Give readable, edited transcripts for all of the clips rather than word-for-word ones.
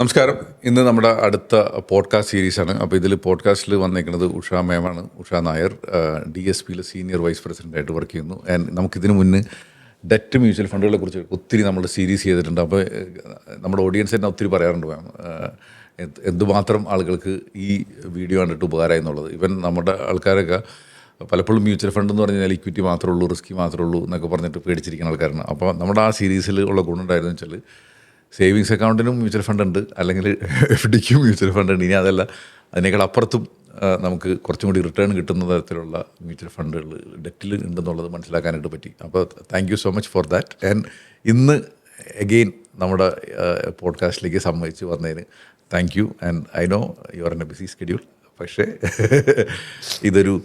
നമസ്കാരം. ഇന്ന് നമ്മുടെ അടുത്ത പോഡ്കാസ്റ്റ് സീരീസാണ്. അപ്പോൾ ഇതിൽ പോഡ്കാസ്റ്റിൽ വന്നേക്കുന്നത് ഉഷ മേമാണ്. ഉഷ നായർ DSPയിൽ സീനിയർ വൈസ് പ്രസിഡൻ്റായിട്ട് വർക്ക് ചെയ്യുന്നു. ആൻഡ് നമുക്കിതിന് മുന്നേ ഡെറ്റ് മ്യൂച്വൽ ഫണ്ടുകളെ കുറിച്ച് ഒത്തിരി നമ്മൾ സീരീസ് ചെയ്തിട്ടുണ്ട്. അപ്പോൾ നമ്മുടെ ഓഡിയൻസ് തന്നെ ഒത്തിരി പറയാറുണ്ട് മാം എന്തുമാത്രം ആളുകൾക്ക് ഈ വീഡിയോ കണ്ടിട്ട് ഉപകാരമായി എന്നുള്ളത്. ഇവൻ നമ്മുടെ ആൾക്കാരൊക്കെ പലപ്പോഴും മ്യൂച്വൽ ഫണ്ട് എന്ന് പറഞ്ഞാൽ ഇക്വിറ്റി മാത്രമേ ഉള്ളൂ, റിസ്കി മാത്രമേ ഉള്ളൂ എന്നൊക്കെ പറഞ്ഞിട്ട് പേടിച്ചിരിക്കുന്ന ആൾക്കാരാണ്. അപ്പോൾ നമ്മുടെ ആ സീരീസിൽ ഉള്ള ഗുണം ഉണ്ടായിരുന്നു വെച്ചാൽ സേവിങ്സ് അക്കൗണ്ടിനും മ്യൂച്വൽ ഫണ്ട് ഉണ്ട്, അല്ലെങ്കിൽ FDക്കും മ്യൂച്വൽ ഫണ്ട് ഉണ്ട്. ഇനി അതല്ല, അതിനേക്കാൾ അപ്പുറത്തും നമുക്ക് കുറച്ചും കൂടി റിട്ടേൺ കിട്ടുന്ന തരത്തിലുള്ള മ്യൂച്വൽ ഫണ്ടുകൾ ഡെറ്റിൽ ഉണ്ടെന്നുള്ളത് മനസ്സിലാക്കാനായിട്ട് പറ്റി. അപ്പോൾ thank you so much for that. And ഇന്ന് എഗെയിൻ നമ്മുടെ പോഡ്കാസ്റ്റിലേക്ക് സമ്മതിച്ച് വന്നതിന് thank you. And I know you are in a busy schedule, പക്ഷേ ഇതൊരു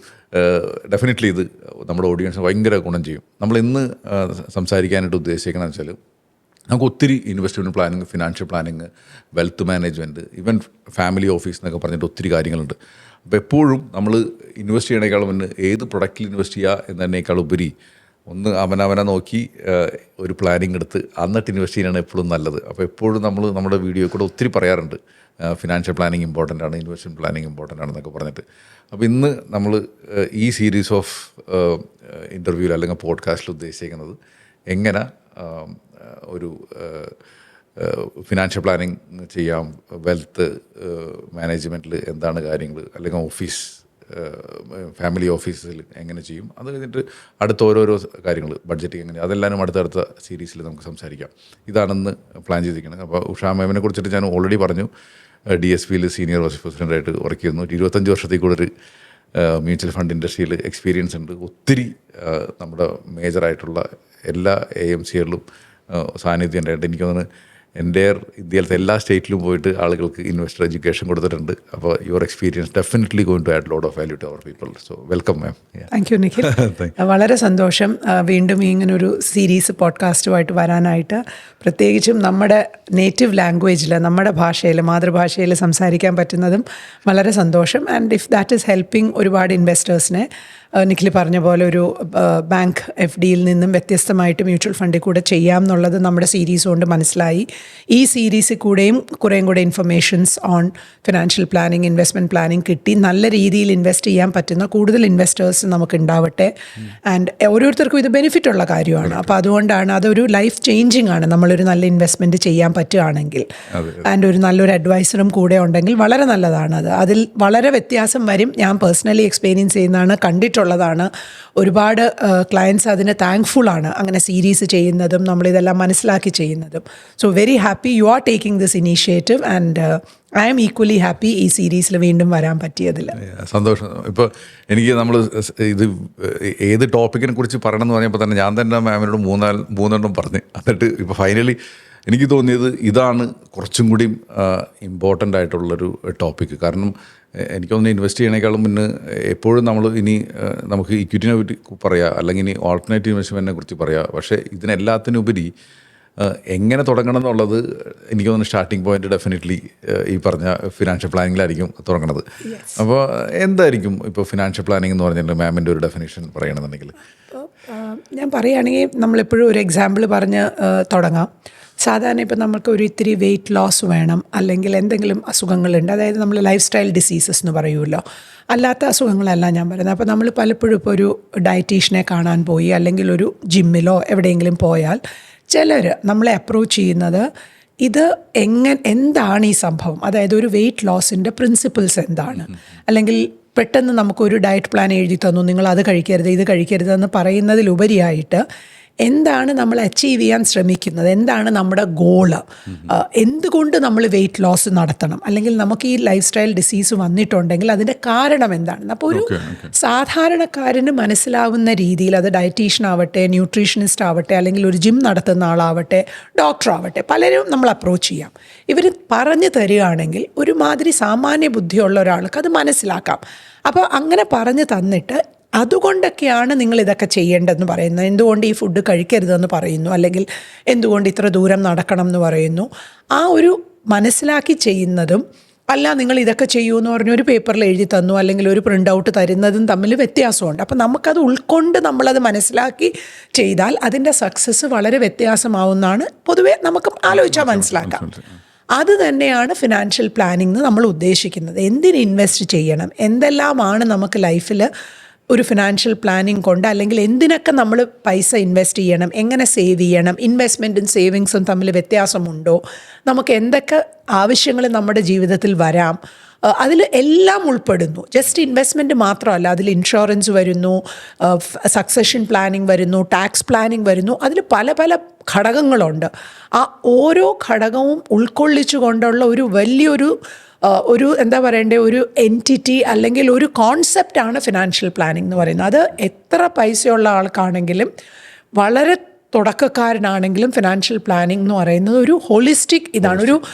ഡെഫിനറ്റ്ലി ഇത് നമ്മുടെ ഓഡിയൻസിന് ഭയങ്കര ഗുണം ചെയ്യും. നമ്മൾ ഇന്ന് സംസാരിക്കാനായിട്ട് ഉദ്ദേശിക്കണമെന്ന് വെച്ചാൽ നമുക്ക് ഒത്തിരി investment planning, financial planning, wealth management, even family office എന്നൊക്കെ പറഞ്ഞിട്ട് ഒത്തിരി കാര്യങ്ങളുണ്ട്. അപ്പോൾ എപ്പോഴും നമ്മൾ ഇൻവെസ്റ്റ് ചെയ്യണേക്കാളും മുന്നേ ഏത് പ്രൊഡക്റ്റിൽ ഇൻവെസ്റ്റ് ചെയ്യുക എന്നതിനേക്കാൾ ഉപരി ഒന്ന് അവനവനെ നോക്കി ഒരു പ്ലാനിങ് എടുത്ത് എന്നിട്ട് ഇൻവെസ്റ്റ് ചെയ്യാനാണ് എപ്പോഴും നല്ലത്. അപ്പോൾ എപ്പോഴും നമ്മൾ നമ്മുടെ വീഡിയോ കൂടെ ഒത്തിരി പറയാറുണ്ട് ഫിനാൻഷ്യൽ പ്ലാനിങ് ഇമ്പോർട്ടൻ്റ് ആണ്, ഇൻവെസ്റ്റ്മെൻറ്റ് പ്ലാനിങ് ഇമ്പോർട്ടൻ്റ് ആണെന്നൊക്കെ പറഞ്ഞിട്ട്. അപ്പോൾ ഇന്ന് നമ്മൾ ഈ സീരീസ് ഓഫ് ഇൻ്റർവ്യൂവിൽ അല്ലെങ്കിൽ പോഡ്കാസ്റ്റിൽ ഉദ്ദേശിക്കുന്നത് എങ്ങനെ ഒരു ഫിനാൻഷ്യൽ പ്ലാനിങ് ചെയ്യാം, വെൽത്ത് മാനേജ്മെൻറ്റിൽ എന്താണ് കാര്യങ്ങൾ, അല്ലെങ്കിൽ ഓഫീസ് ഫാമിലി ഓഫീസിൽ എങ്ങനെ ചെയ്യും, അത് കഴിഞ്ഞിട്ട് അടുത്ത ഓരോരോ കാര്യങ്ങൾ, ബഡ്ജറ്റിങ് എങ്ങനെ, അതെല്ലാവരും അടുത്തടുത്ത സീരീസിൽ നമുക്ക് സംസാരിക്കാം. ഇതാണെന്ന് പ്ലാൻ ചെയ്തിരിക്കുന്നത്. അപ്പോൾ ഉഷാ മാമിനെ കുറിച്ചിട്ട് ഞാൻ ഓൾറെഡി പറഞ്ഞു. DSPയിൽ സീനിയർ വൈസ് പ്രസിഡൻ്റായിട്ട് വർക്ക് ചെയ്യുന്നു. 25 വർഷത്തിൽ കൂടുതൽ മ്യൂച്വൽ ഫണ്ട് ഇൻഡസ്ട്രിയിൽ എക്സ്പീരിയൻസ് ഉണ്ട്. ഒത്തിരി നമ്മുടെ മേജറായിട്ടുള്ള എല്ലാ AMCകളിലും സാന്നിധ്യം ഉണ്ടായിട്ട് എനിക്ക് തോന്നുന്നു എൻ്റെ ഇന്ത്യയിലത്തെ എല്ലാ സ്റ്റേറ്റിലും പോയിട്ട് ആളുകൾക്ക് ഇൻവെസ്റ്റർ എഡ്യൂക്കേഷൻ കൊടുത്തിട്ടുണ്ട്. അപ്പോൾ your experience definitely going to add lot of value to our people. So welcome ma'am. Thank you Nikhil. വളരെ സന്തോഷം വീണ്ടും ഇങ്ങനൊരു സീരീസ് പോഡ്കാസ്റ്റുമായിട്ട് വരാനായിട്ട്. പ്രത്യേകിച്ചും നമ്മുടെ നേറ്റീവ് ലാംഗ്വേജിൽ, നമ്മുടെ ഭാഷയിൽ, മാതൃഭാഷയിൽ സംസാരിക്കാൻ പറ്റുന്നതും വളരെ സന്തോഷം. And if that is helping ഒരുപാട് ഇൻവെസ്റ്റേഴ്സിനെ, നിഖിൽ പറഞ്ഞ പോലെ ഒരു ബാങ്ക് FDയിൽ നിന്നും വ്യത്യസ്തമായിട്ട് മ്യൂച്വൽ ഫണ്ടിൽ കൂടെ ചെയ്യാം എന്നുള്ളത് നമ്മുടെ സീരീസ് കൊണ്ട് മനസ്സിലായി. ഈ സീരീസിൽ കൂടെയും കുറേയും കൂടെ informations on financial planning, investment planning കിട്ടി നല്ല രീതിയിൽ ഇൻവെസ്റ്റ് ചെയ്യാൻ പറ്റുന്ന കൂടുതൽ ഇൻവെസ്റ്റേഴ്സ് നമുക്ക് ഉണ്ടാവട്ടെ. ആൻഡ് ഓരോരുത്തർക്കും ഇത് ബെനിഫിറ്റ് ഉള്ള കാര്യമാണ്. അപ്പോൾ അതുകൊണ്ടാണ് അതൊരു ലൈഫ് ചേഞ്ചിങ് ആണ് നമ്മളൊരു നല്ല ഇൻവെസ്റ്റ്മെൻറ്റ് ചെയ്യാൻ പറ്റുകയാണെങ്കിൽ. ആൻഡ് ഒരു നല്ലൊരു അഡ്വൈസറും കൂടെ ഉണ്ടെങ്കിൽ വളരെ നല്ലതാണ്. അതിൽ വളരെ വ്യത്യാസം വരും. ഞാൻ പേഴ്സണലി എക്സ്പീരിയൻസ് ചെയ്യുന്നതാണ്, കണ്ടിട്ടുള്ളതാണ്. ഒരുപാട് ക്ലയൻസ് അതിന് താങ്ക്ഫുൾ ആണ് അങ്ങനെ സീരീസ് ചെയ്യുന്നതും നമ്മളിതെല്ലാം മനസ്സിലാക്കി ചെയ്യുന്നതും. So very happy you are taking this initiative and I am equally happy ഈ സീരീസിൽ വീണ്ടും വരാൻ പറ്റിയതിൽ. സന്തോഷം. ഇപ്പോൾ എനിക്ക് നമ്മൾ ഇത് ഏത് ടോപ്പിക്കിനെ കുറിച്ച് പറയണമെന്ന് പറഞ്ഞപ്പോൾ തന്നെ ഞാൻ തന്നെ മാമിനോട് മൂന്നെണ്ണം പറഞ്ഞ്, എന്നിട്ട് ഇപ്പോൾ ഫൈനലി എനിക്ക് തോന്നിയത് ഇതാണ് കുറച്ചും കൂടി ഇമ്പോർട്ടൻ്റ് ആയിട്ടുള്ളൊരു ടോപ്പിക്ക്. കാരണം എനിക്ക് തോന്നുന്നു ഇൻവെസ്റ്റ് ചെയ്യണേക്കാളും മുന്നേ എപ്പോഴും നമ്മൾ ഇനി നമുക്ക് ഇക്വിറ്റിനെ പറ്റി പറയാം, അല്ലെങ്കിൽ ഇനി ഓൾട്ടർനേറ്റീവ് ഇൻവെസ്റ്റ്മെൻറ്റിനെ കുറിച്ച് പറയാം. പക്ഷേ ഇതിനെല്ലാത്തിനുപരി എങ്ങനെ തുടങ്ങണം എന്നുള്ളത് എനിക്ക് തോന്നുന്നു സ്റ്റാർട്ടിംഗ് പോയിന്റ് ഡെഫിനറ്റ്ലി ഈ പറഞ്ഞ ഫിനാൻഷ്യൽ പ്ലാനിങ്ങിലായിരിക്കും തുടങ്ങണത്. അപ്പോൾ എന്തായിരിക്കും ഇപ്പോൾ ഫിനാൻഷ്യൽ പ്ലാനിങ് എന്ന് പറഞ്ഞിട്ട് മാമിൻ്റെ ഒരു ഡെഫിനേഷൻ പറയണമെന്നുണ്ടെങ്കിൽ? ഞാൻ പറയുകയാണെങ്കിൽ നമ്മളെപ്പോഴും ഒരു എക്സാമ്പിൾ പറഞ്ഞ് തുടങ്ങാം. സാധാരണ ഇപ്പോൾ നമുക്ക് ഒരു ഇത്തിരി വെയിറ്റ് ലോസ് വേണം, അല്ലെങ്കിൽ എന്തെങ്കിലും അസുഖങ്ങളുണ്ട്, അതായത് നമ്മൾ ലൈഫ് സ്റ്റൈൽ ഡിസീസസ് എന്ന് പറയുമല്ലോ, അല്ലാത്ത അസുഖങ്ങളല്ല ഞാൻ പറയുന്നത്. അപ്പോൾ നമ്മൾ പലപ്പോഴും ഇപ്പോൾ ഒരു ഡയറ്റീഷ്യനെ കാണാൻ പോയി, അല്ലെങ്കിൽ ഒരു ജിമ്മിലോ എവിടെയെങ്കിലും പോയാൽ ചിലർ നമ്മളെ അപ്രോച്ച് ചെയ്യുന്നത് ഇത് എന്താണ് ഈ സംഭവം, അതായത് ഒരു വെയിറ്റ് ലോസിൻ്റെ പ്രിൻസിപ്പിൾസ് എന്താണ്, അല്ലെങ്കിൽ പെട്ടെന്ന് നമുക്കൊരു ഡയറ്റ് പ്ലാൻ എഴുതി തന്നു, നിങ്ങൾ അത് കഴിക്കരുത് ഇത് കഴിക്കരുതെന്ന് പറയുന്നതിലുപരിയായിട്ട് എന്താണ് നമ്മൾ അച്ചീവ് ചെയ്യാൻ ശ്രമിക്കുന്നത്, എന്താണ് നമ്മുടെ ഗോള്, എന്തുകൊണ്ട് നമ്മൾ വെയിറ്റ് ലോസ് നടത്തണം, അല്ലെങ്കിൽ നമുക്ക് ഈ ലൈഫ് സ്റ്റൈൽ ഡിസീസ് വന്നിട്ടുണ്ടെങ്കിൽ അതിൻ്റെ കാരണം എന്താണ്. അപ്പോൾ ഒരു സാധാരണക്കാരന് മനസ്സിലാവുന്ന രീതിയിൽ, അത് ഡയറ്റീഷ്യൻ ആവട്ടെ, ന്യൂട്രീഷനിസ്റ്റ് ആവട്ടെ, അല്ലെങ്കിൽ ഒരു ജിം നടത്തുന്ന ആളാവട്ടെ, ഡോക്ടർ ആവട്ടെ, പലരും നമ്മൾ അപ്രോച്ച് ചെയ്യാം. ഇവർ പറഞ്ഞു തരികയാണെങ്കിൽ ഒരുമാതിരി സാമാന്യ ബുദ്ധിയുള്ള ഒരാൾക്ക് അത് മനസ്സിലാക്കാം. അപ്പോൾ അങ്ങനെ പറഞ്ഞു തന്നിട്ട് അതുകൊണ്ടൊക്കെയാണ് നിങ്ങൾ ഇതൊക്കെ ചെയ്യേണ്ടതെന്ന് പറയുന്നത്, എന്തുകൊണ്ട് ഈ ഫുഡ് കഴിക്കരുതെന്ന് പറയുന്നു, അല്ലെങ്കിൽ എന്തുകൊണ്ട് ഇത്ര ദൂരം നടക്കണം എന്ന് പറയുന്നു. ആ ഒരു മനസ്സിലാക്കി ചെയ്യുന്നതും അല്ല നിങ്ങൾ ഇതൊക്കെ ചെയ്യൂ എന്ന് പറഞ്ഞ് ഒരു പേപ്പറിൽ എഴുതി തന്നു, അല്ലെങ്കിൽ ഒരു പ്രിൻ്റ് ഔട്ട് തരുന്നതും തമ്മിൽ വ്യത്യാസമുണ്ട്. അപ്പം നമുക്കത് ഉൾക്കൊണ്ട് നമ്മളത് മനസ്സിലാക്കി ചെയ്താൽ അതിൻ്റെ സക്സസ് വളരെ വ്യത്യാസമാവുന്നതാണ് പൊതുവെ നമുക്ക് ആലോചിച്ചാൽ മനസ്സിലാക്കാം. അത് തന്നെയാണ് ഫിനാൻഷ്യൽ പ്ലാനിംഗ് നമ്മൾ ഉദ്ദേശിക്കുന്നത്. എന്തിന് ഇൻവെസ്റ്റ് ചെയ്യണം, എന്തെല്ലാമാണ് നമുക്ക് ലൈഫിൽ ഒരു ഫിനാൻഷ്യൽ പ്ലാനിങ് കൊണ്ട്, അല്ലെങ്കിൽ എന്തിനൊക്കെ നമ്മൾ പൈസ ഇൻവെസ്റ്റ് ചെയ്യണം, എങ്ങനെ സേവ് ചെയ്യണം, ഇൻവെസ്റ്റ്മെൻറ്റും സേവിങ്സും തമ്മിൽ വ്യത്യാസമുണ്ടോ, നമുക്ക് എന്തൊക്കെ ആവശ്യങ്ങൾ നമ്മുടെ ജീവിതത്തിൽ വരാം, അതിൽ എല്ലാം ഉൾപ്പെടുന്നു. ജസ്റ്റ് ഇൻവെസ്റ്റ്മെൻറ്റ് മാത്രമല്ല, അതിൽ ഇൻഷുറൻസ് വരുന്നു, സക്സഷൻ പ്ലാനിങ് വരുന്നു, ടാക്സ് പ്ലാനിങ് വരുന്നു. അതിൽ പല പല ഘടകങ്ങളുണ്ട്. ആ ഓരോ ഘടകവും ഉൾക്കൊള്ളിച്ചു കൊണ്ടുള്ള ഒരു വലിയൊരു എന്താ പറയണ്ടേ, ഒരു എൻറ്റിറ്റി അല്ലെങ്കിൽ ഒരു കോൺസെപ്റ്റാണ് ഫിനാൻഷ്യൽ പ്ലാനിംഗ് എന്ന് പറയുന്നത്. അത് എത്ര പൈസയുള്ള ആൾക്കാണെങ്കിലും വളരെ തുടക്കക്കാരനാണെങ്കിലും ഫിനാൻഷ്യൽ പ്ലാനിംഗ് എന്ന് പറയുന്നത് ഒരു ഹോളിസ്റ്റിക് ഇതാണ്,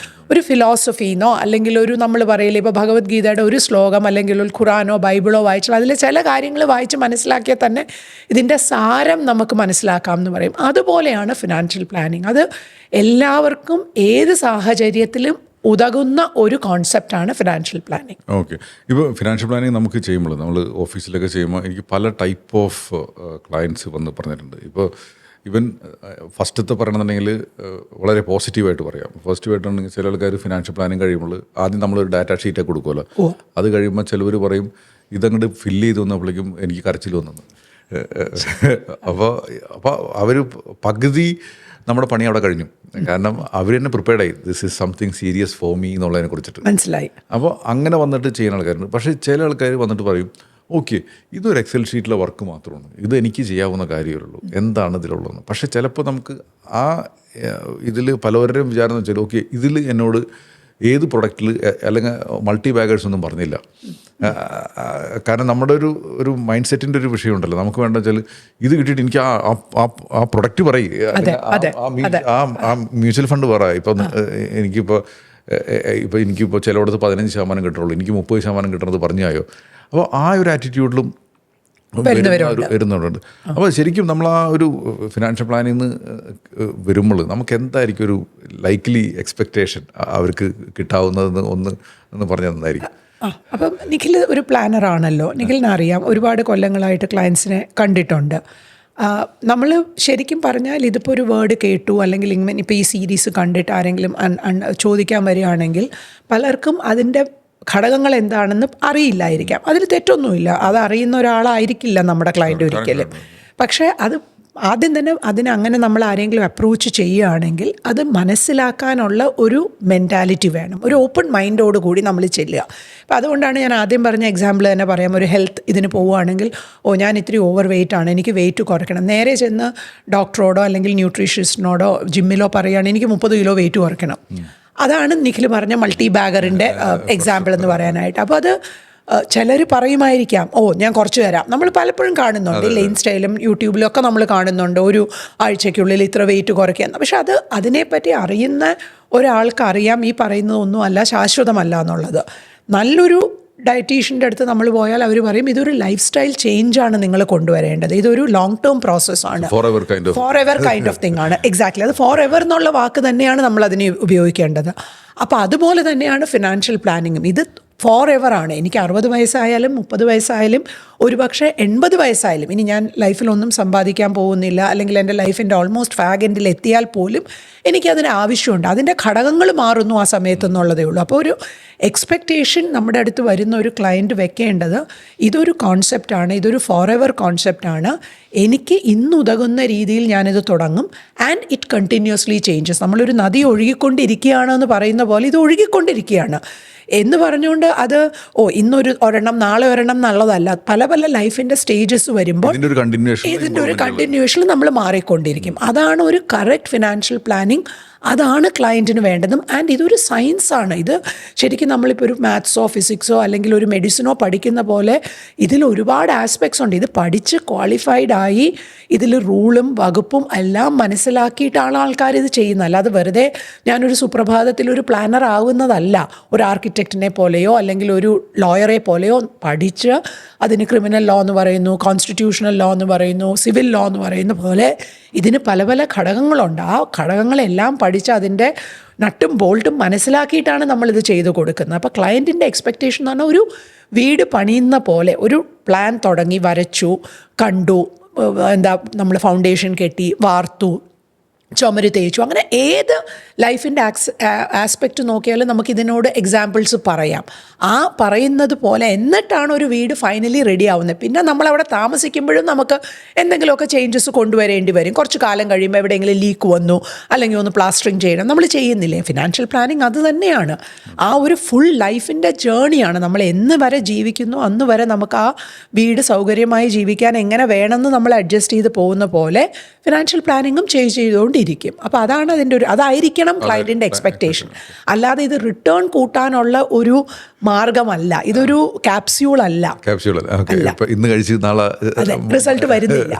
ഒരു ഫിലോസഫീന്നോ അല്ലെങ്കിൽ ഒരു നമ്മൾ പറയില്ലേ ഇപ്പോൾ ഭഗവത്ഗീതയുടെ ഒരു ശ്ലോകം അല്ലെങ്കിൽ ഒരു ഖുറാനോ ബൈബിളോ വായിച്ചാൽ അതിൽ ചില കാര്യങ്ങൾ വായിച്ച് മനസ്സിലാക്കിയാൽ തന്നെ ഇതിൻ്റെ സാരം നമുക്ക് മനസ്സിലാക്കാം എന്ന് പറയും. അതുപോലെയാണ് ഫിനാൻഷ്യൽ പ്ലാനിങ്. അത് എല്ലാവർക്കും ഏത് സാഹചര്യത്തിലും ഉതകുന്ന ഒരു കോൺസെപ്റ്റാണ് ഫിനാൻഷ്യൽ പ്ലാനിങ്. ഓക്കെ. ഇപ്പോൾ ഫിനാൻഷ്യൽ പ്ലാനിങ് നമുക്ക് ചെയ്യുമ്പോൾ നമ്മൾ ഓഫീസിലൊക്കെ ചെയ്യുമ്പോൾ എനിക്ക് പല ടൈപ്പ് ഓഫ് ക്ലയൻസ് വന്ന് പറഞ്ഞിട്ടുണ്ട്. ഇപ്പോൾ ഇവൻ ഫസ്റ്റത്തെ പറയണമെന്നുണ്ടെങ്കിൽ വളരെ പോസിറ്റീവായിട്ട് പറയാം. പോസിറ്റീവായിട്ടുണ്ടെങ്കിൽ ചില ആൾക്കാർ ഫിനാൻഷ്യൽ പ്ലാനിങ് കഴിയുമ്പോൾ ആദ്യം നമ്മളൊരു ഡാറ്റ ഷീറ്റൊക്കെ കൊടുക്കുമല്ലോ. അത് കഴിയുമ്പോൾ ചിലവർ പറയും ഇതങ്ങോട്ട് ഫില്ല് ചെയ്ത് വന്നപ്പോഴേക്കും എനിക്ക് കരച്ചിൽ വന്നു. അപ്പോൾ അവർ പകുതി നമ്മുടെ പണി അവിടെ കഴിഞ്ഞു. കാരണം അവർ തന്നെ പ്രിപ്പയർഡായി, this is something serious for me എന്നുള്ളതിനെ കുറിച്ചിട്ട് മനസ്സിലായി. അപ്പോൾ അങ്ങനെ വന്നിട്ട് ചെയ്യുന്ന ആൾക്കാരുണ്ട്. പക്ഷേ ചില ആൾക്കാർ വന്നിട്ട് പറയും ഓക്കെ ഇതൊരു എക്സൽ ഷീറ്റിലെ വർക്ക് മാത്രമാണ്, ഇത് എനിക്ക് ചെയ്യാവുന്ന കാര്യമുള്ളൂ, എന്താണ് ഇതിലുള്ളതെന്ന്. പക്ഷേ ചിലപ്പോൾ നമുക്ക് ആ ഇതിൽ പലവരുടെയും വിചാരം എന്ന് വെച്ചാൽ ഓക്കെ ഇതിൽ എന്നോട് ഏത് പ്രൊഡക്റ്റിൽ അല്ലെങ്കിൽ മൾട്ടി ബാഗേഴ്സ് ഒന്നും പറഞ്ഞില്ല. കാരണം നമ്മുടെ ഒരു മൈൻഡ് സെറ്റിൻ്റെ ഒരു വിഷയമുണ്ടല്ലോ. നമുക്ക് വേണ്ട വെച്ചാൽ ഇത് കിട്ടിയിട്ട് എനിക്ക് ആ പ്രൊഡക്റ്റ് പറയും, ആ മ്യൂച്വൽ ഫണ്ട് പറ. ഇപ്പം എനിക്കിപ്പോൾ ചിലയിടത്ത് 15% കിട്ടുള്ളൂ, എനിക്ക് 30% കിട്ടുന്നത് പറഞ്ഞായോ. അപ്പോൾ ആ ഒരു ആറ്റിറ്റ്യൂഡിലും വരുന്നുണ്ട്. അപ്പോൾ ശരിക്കും നമ്മൾ ആ ഒരു ഫിനാൻഷ്യൽ പ്ലാനിൽ വരുമ്പോൾ നമുക്ക് എന്തായിരിക്കും ഒരു ലൈക്ക്ലി എക്സ്പെക്റ്റേഷൻ അവർക്ക് കിട്ടാവുന്നതെന്ന് ഒന്ന് പറഞ്ഞാൽ നന്നായിരിക്കും. അപ്പം നിഖിൽ ഒരു പ്ലാനറാണല്ലോ, നിഖിലിനറിയാം, ഒരുപാട് കൊല്ലങ്ങളായിട്ട് ക്ലയൻസിനെ കണ്ടിട്ടുണ്ട്. നമ്മൾ ശരിക്കും പറഞ്ഞാൽ ഇതിപ്പോൾ ഒരു വേർഡ് കേട്ടു അല്ലെങ്കിൽ ഇങ്ങനെ ഇപ്പോൾ ഈ സീരീസ് കണ്ടിട്ട് ആരെങ്കിലും ചോദിക്കാൻ വരികയാണെങ്കിൽ പലർക്കും അതിൻ്റെ ഘടകങ്ങൾ എന്താണെന്ന് അറിയില്ലായിരിക്കാം. അതിൽ തെറ്റൊന്നുമില്ല, അത് അറിയുന്ന ഒരാളായിരിക്കില്ല നമ്മുടെ ക്ലയൻറ്റ് ഒരിക്കലും. പക്ഷേ അത് ആദ്യം തന്നെ അങ്ങനെ നമ്മൾ ആരെങ്കിലും അപ്രോച്ച് ചെയ്യുകയാണെങ്കിൽ അത് മനസ്സിലാക്കാനുള്ള ഒരു മെൻറ്റാലിറ്റി വേണം, ഒരു ഓപ്പൺ മൈൻഡോട് കൂടി നമ്മൾ ചെല്ലുക. അപ്പോൾ അതുകൊണ്ടാണ് ഞാൻ ആദ്യം പറഞ്ഞ എക്സാമ്പിൾ തന്നെ പറയാം. ഒരു ഹെൽത്ത് ഇതിന് പോവുകയാണെങ്കിൽ ഞാൻ ഇത്തിരി ഓവർ വെയിറ്റ് ആണ്, എനിക്ക് വെയിറ്റ് കുറയ്ക്കണം. നേരെ ചെന്ന് ഡോക്ടറോടോ അല്ലെങ്കിൽ ന്യൂട്രീഷ്യനിസ്റ്റിനോടോ ജിമ്മിലോ പറയുകയാണ് എനിക്ക് 30 കിലോ വെയിറ്റ് കുറയ്ക്കണം. അതാണ് നിഖിൽ പറഞ്ഞ മൾട്ടി ബാഗറിൻ്റെ എക്സാമ്പിൾ എന്ന് പറയാനായിട്ട്. അപ്പോൾ അത് ചിലർ പറയുമായിരിക്കാം ഞാൻ കുറച്ച് തരാം. നമ്മൾ പലപ്പോഴും കാണുന്നുണ്ട്, ഇൻസ്റ്റയിലും യൂട്യൂബിലും ഒക്കെ നമ്മൾ കാണുന്നുണ്ട് ഒരു ആഴ്ചയ്ക്കുള്ളിൽ ഇത്ര വെയിറ്റ് കുറയ്ക്കുക. പക്ഷെ അതിനെപ്പറ്റി അറിയുന്ന ഒരാൾക്ക് അറിയാം ഈ പറയുന്നതൊന്നും അല്ല, ശാശ്വതമല്ല എന്നുള്ളത്. നല്ലൊരു ഡയറ്റീഷ്യൻ്റെ അടുത്ത് നമ്മൾ പോയാൽ അവർ പറയും ഇതൊരു ലൈഫ് സ്റ്റൈൽ ചേഞ്ചാണ് നിങ്ങൾ കൊണ്ടുവരേണ്ടത്, ഇതൊരു ലോങ് ടേം പ്രോസസ്സാണ്, for ever kind of thing ആണ്. എക്സാക്ട്ലി, അത് ഫോർ എവർ എന്നുള്ള വാക്ക് തന്നെയാണ് നമ്മൾ അതിനെ ഉപയോഗിക്കേണ്ടത്. അപ്പോൾ അതുപോലെ തന്നെയാണ് ഫിനാൻഷ്യൽ പ്ലാനിങ്ങും. ഇത് ഫോർ എവർ ആണ്. എനിക്ക് 60 വയസ്സായാലും 30 വയസ്സായാലും ഒരു പക്ഷേ 80 വയസ്സായാലും ഇനി ഞാൻ ലൈഫിലൊന്നും സമ്പാദിക്കാൻ പോകുന്നില്ല അല്ലെങ്കിൽ എൻ്റെ ലൈഫിൻ്റെ ഓൾമോസ്റ്റ് ഫാഗ് എൻഡിൽ എത്തിയാൽ പോലും എനിക്കതിന് ആവശ്യമുണ്ട്. അതിൻ്റെ ഘടകങ്ങൾ മാറുന്നു ആ സമയത്തെന്നുള്ളതേ ഉള്ളൂ. അപ്പോൾ ഒരു എക്സ്പെക്റ്റേഷൻ നമ്മുടെ അടുത്ത് വരുന്ന ഒരു ക്ലയൻറ്റ് വെക്കേണ്ടത് ഇതൊരു കോൺസെപ്റ്റാണ്, ഇതൊരു ഫോർ എവർ കോൺസെപ്റ്റാണ്, എനിക്ക് ഇന്നുതകുന്ന രീതിയിൽ ഞാനിത് തുടങ്ങും ആൻഡ് ഇറ്റ് കണ്ടിന്യൂസ്ലി ചേഞ്ചസ്. നമ്മളൊരു നദി ഒഴുകിക്കൊണ്ടിരിക്കുകയാണെന്ന് പറയുന്ന പോലെ ഇത് ഒഴുകിക്കൊണ്ടിരിക്കുകയാണ് എന്ന് പറഞ്ഞുകൊണ്ട് അത് ഒരെണ്ണം നാളെ ഒരെണ്ണം എന്നുള്ളതല്ല. പല പല ലൈഫിൻ്റെ സ്റ്റേജസ് വരുമ്പോൾ ഇതിൻ്റെ ഒരു കണ്ടിന്യൂഷനിൽ നമ്മൾ മാറിക്കൊണ്ടിരിക്കും. അതാണ് ഒരു കറക്റ്റ് ഫിനാൻഷ്യൽ പ്ലാനിങ്, അതാണ് ക്ലയൻറ്റിന് വേണ്ടതും. ആൻഡ് ഇതൊരു സയൻസാണ്. ഇത് ശരിക്കും നമ്മളിപ്പോൾ ഒരു മാത്സോ ഫിസിക്സോ അല്ലെങ്കിൽ ഒരു മെഡിസിനോ പഠിക്കുന്ന പോലെ ഇതിൽ ഒരുപാട് ആസ്പെക്ട്സ് ഉണ്ട്. ഇത് പഠിച്ച് ക്വാളിഫൈഡ് ആയി ഇതിൽ റൂളും വകുപ്പും എല്ലാം മനസ്സിലാക്കിയിട്ടാണ് ആൾക്കാർ ഇത് ചെയ്യുന്നത്. അല്ലാതെ വെറുതെ ഞാനൊരു സുപ്രഭാതത്തിൽ ഒരു പ്ലാനർ ആവുന്നതല്ല. ഒരു ആർക്കിടെക്റ്റിനെ പോലെയോ അല്ലെങ്കിൽ ഒരു ലോയറെ പോലെയോ പഠിച്ച് അതിന് ക്രിമിനൽ ലോ എന്ന് പറയുന്നു, കോൺസ്റ്റിറ്റ്യൂഷണൽ ലോ എന്ന് പറയുന്നു, സിവിൽ ലോ എന്ന് പറയുന്ന പോലെ ഇതിന് പല പല ഘടകങ്ങളുണ്ട്. ആ ഘടകങ്ങളെല്ലാം പഠിച്ച് അതിൻ്റെ നട്ടും ബോൾട്ടും മനസ്സിലാക്കിയിട്ടാണ് നമ്മളിത് ചെയ്തു കൊടുക്കുന്നത്. അപ്പോൾ ക്ലയൻറ്റിൻ്റെ എക്സ്പെക്റ്റേഷൻ എന്ന് പറഞ്ഞാൽ ഒരു വീട് പണിയുന്ന പോലെ ഒരു പ്ലാൻ തുടങ്ങി, വരച്ചു, കണ്ടു, നമ്മൾ ഫൗണ്ടേഷൻ കെട്ടി, വാർത്തു, ചുമര് തേച്ചു, അങ്ങനെ ഏത് ലൈഫിൻ്റെ ആസ്പെക്റ്റ് നോക്കിയാലും നമുക്കിതിനോട് എക്സാമ്പിൾസ് പറയാം. ആ പറയുന്നത് പോലെ എന്നിട്ടാണ് ഒരു വീട് ഫൈനലി റെഡി ആവുന്നത്. പിന്നെ നമ്മളവിടെ താമസിക്കുമ്പോഴും നമുക്ക് എന്തെങ്കിലുമൊക്കെ ചേഞ്ചസ് കൊണ്ടുവരേണ്ടി വരും. കുറച്ച് കാലം കഴിയുമ്പോൾ എവിടെയെങ്കിലും ലീക്ക് വന്നു, അല്ലെങ്കിൽ ഒന്ന് പ്ലാസ്റ്ററിങ് ചെയ്യണം, നമ്മൾ ചെയ്യുന്നില്ലേ? ഫിനാൻഷ്യൽ പ്ലാനിങ് അത് തന്നെയാണ്. ആ ഒരു ഫുൾ ലൈഫിൻ്റെ ജേണിയാണ്. നമ്മൾ എന്ന് വരെ ജീവിക്കുന്നു അന്ന് വരെ നമുക്ക് ആ വീട് സൗകര്യമായി ജീവിക്കാൻ എങ്ങനെ വേണമെന്ന് നമ്മൾ അഡ്ജസ്റ്റ് ചെയ്ത് പോകുന്ന പോലെ ഫിനാൻഷ്യൽ പ്ലാനിങ്ങും ചെയ്തുകൊണ്ടിരിക്കും. അപ്പോൾ അതാണ് അതിൻ്റെ അതായിരിക്കണം ക്ലയൻറ്റിൻ്റെ എക്സ്പെക്റ്റേഷൻ. അല്ലാതെ ഇത് റിട്ടേൺ കൂട്ടാനുള്ള ഒരു മാർഗമല്ല, ഇതൊരു ക്യാപ്സ്യൂൾ അല്ല. ഇന്ന് കഴിച്ച് നാളെ റിസൾട്ട് വരുന്നില്ല.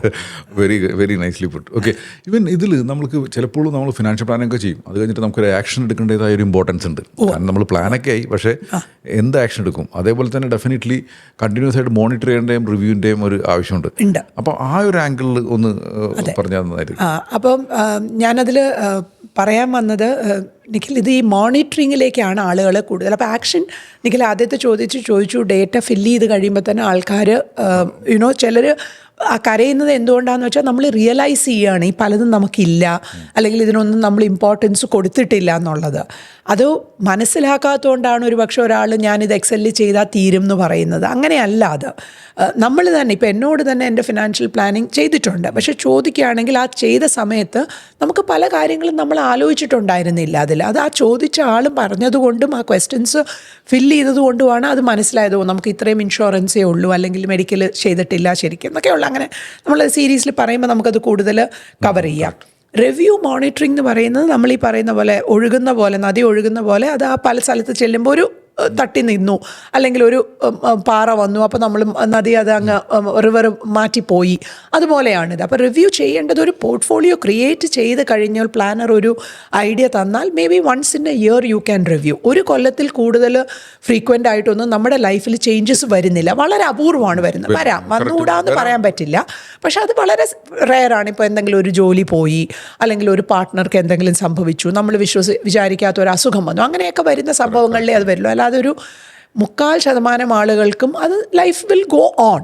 Very nicely put. Okay, even ഇതിൽ നമ്മൾക്ക് ചിലപ്പോൾ നമ്മൾ ഫിനാൻഷ്യൽ പ്ലാനൊക്കെ ചെയ്യും, അത് കഴിഞ്ഞിട്ട് നമുക്കൊരു ആക്ഷൻ എടുക്കേണ്ടതായ ഒരു ഇമ്പോർട്ടൻസ് ഉണ്ട്. കാരണം നമ്മൾ പ്ലാനൊക്കെ ആയി, പക്ഷേ എന്ത് ആക്ഷൻ എടുക്കും? അതേപോലെ തന്നെ ഡെഫിനറ്റ്ലി കണ്ടിന്യൂസ് ആയിട്ട് മോണിറ്റർ ചെയ്യേണ്ടതും റിവ്യൂവിൻ്റെയും ഒരു ആവശ്യമുണ്ട്. അപ്പോൾ ആ ഒരു ആംഗിളിൽ ഒന്ന് പറഞ്ഞാൽ നന്നായിരിക്കും. അപ്പം ഞാനതിൽ പറയാൻ വന്നത്, നിഖിൽ, ഇത് ഈ മോണിറ്ററിങ്ങിലേക്കാണ് ആളുകൾ കൂടുതൽ. അപ്പോൾ ആക്ഷൻ, നിഖിൽ ആദ്യത്തെ ചോദിച്ചു ഡേറ്റ ഫില്ല് ചെയ്ത് കഴിയുമ്പോൾ തന്നെ ആൾക്കാർ ചിലർ കരയുന്നത് എന്തുകൊണ്ടാണെന്ന് വെച്ചാൽ നമ്മൾ റിയലൈസ് ചെയ്യുകയാണ് ഈ പലതും നമുക്കില്ല, അല്ലെങ്കിൽ ഇതിനൊന്നും നമ്മൾ ഇമ്പോർട്ടൻസ് കൊടുത്തിട്ടില്ല എന്നുള്ളത്. അത് മനസ്സിലാക്കാത്തതുകൊണ്ടാണ് ഒരു പക്ഷേ ഒരാൾ ഞാനിത് എക്സലിൽ ചെയ്താൽ തീരും എന്ന് പറയുന്നത്. അങ്ങനെയല്ല. അത് നമ്മൾ തന്നെ, ഇപ്പോൾ എന്നോട് തന്നെ എൻ്റെ ഫിനാൻഷ്യൽ പ്ലാനിങ് ചെയ്തിട്ടുണ്ട്. പക്ഷേ ചോദിക്കുകയാണെങ്കിൽ ആ ചെയ്ത സമയത്ത് നമുക്ക് പല കാര്യങ്ങളും നമ്മൾ ആലോചിച്ചിട്ടുണ്ടായിരുന്നില്ല അതിൽ. അത് ആ ചോദിച്ച ആളും പറഞ്ഞതുകൊണ്ടും ആ ക്വസ്റ്റ്യൻസ് ഫില്ല് ചെയ്തതുകൊണ്ടുമാണ് അത് മനസ്സിലായത്. നമുക്ക് ഇത്രയും ഇൻഷുറൻസേ ഉള്ളൂ, അല്ലെങ്കിൽ മെഡിക്കൽ ചെയ്തിട്ടില്ല ശരിക്കും എന്നൊക്കെയുള്ള. അങ്ങനെ നമ്മൾ സീരീസിൽ പറയുമ്പോൾ നമുക്കത് കൂടുതൽ കവർ ചെയ്യാം. റിവ്യൂ മോണിറ്ററിംഗ് എന്ന് പറയുന്നത് നമ്മൾ ഈ പറയുന്ന പോലെ ഒഴുകുന്ന പോലെ, നദി ഒഴുകുന്ന പോലെ, അത് ആ പല സ്ഥലത്ത് ചെല്ലുമ്പോൾ ഒരു തട്ടി നിന്നു, അല്ലെങ്കിൽ ഒരു പാറ വന്നു, അപ്പോൾ നമ്മൾ നദി അത് അങ്ങ് റിവർ മാറ്റിപ്പോയി, അതുപോലെയാണിത്. അപ്പോൾ റിവ്യൂ ചെയ്യേണ്ടത് ഒരു പോർട്ട്ഫോളിയോ ക്രിയേറ്റ് ചെയ്ത് കഴിഞ്ഞാൽ പ്ലാനർ ഒരു ഐഡിയ തന്നാൽ maybe once in a year you can review. ഒരു കൊല്ലത്തിൽ കൂടുതൽ ഫ്രീക്വൻ്റ് ആയിട്ടൊന്നും നമ്മുടെ ലൈഫിൽ ചേഞ്ചസ് വരുന്നില്ല. വളരെ അപൂർവമാണ് വരുന്നത്. വന്നുകൂടാന്ന് പറയാൻ പറ്റില്ല, പക്ഷെ അത് വളരെ റെയറാണ്. ഇപ്പോൾ എന്തെങ്കിലും ഒരു ജോലി പോയി, അല്ലെങ്കിൽ ഒരു പാർട്ട്ണർക്ക് എന്തെങ്കിലും സംഭവിച്ചു, നമ്മൾ വിചാരിക്കാത്ത ഒരു അസുഖം വന്നു, അങ്ങനെയൊക്കെ വരുന്ന സംഭവങ്ങളിലേ അത് വരുള്ളൂ. അല്ലാതെ ഒരു 3/4% ആളുകൾക്കും അത് ലൈഫ് വിൽ ഗോ ഓൺ.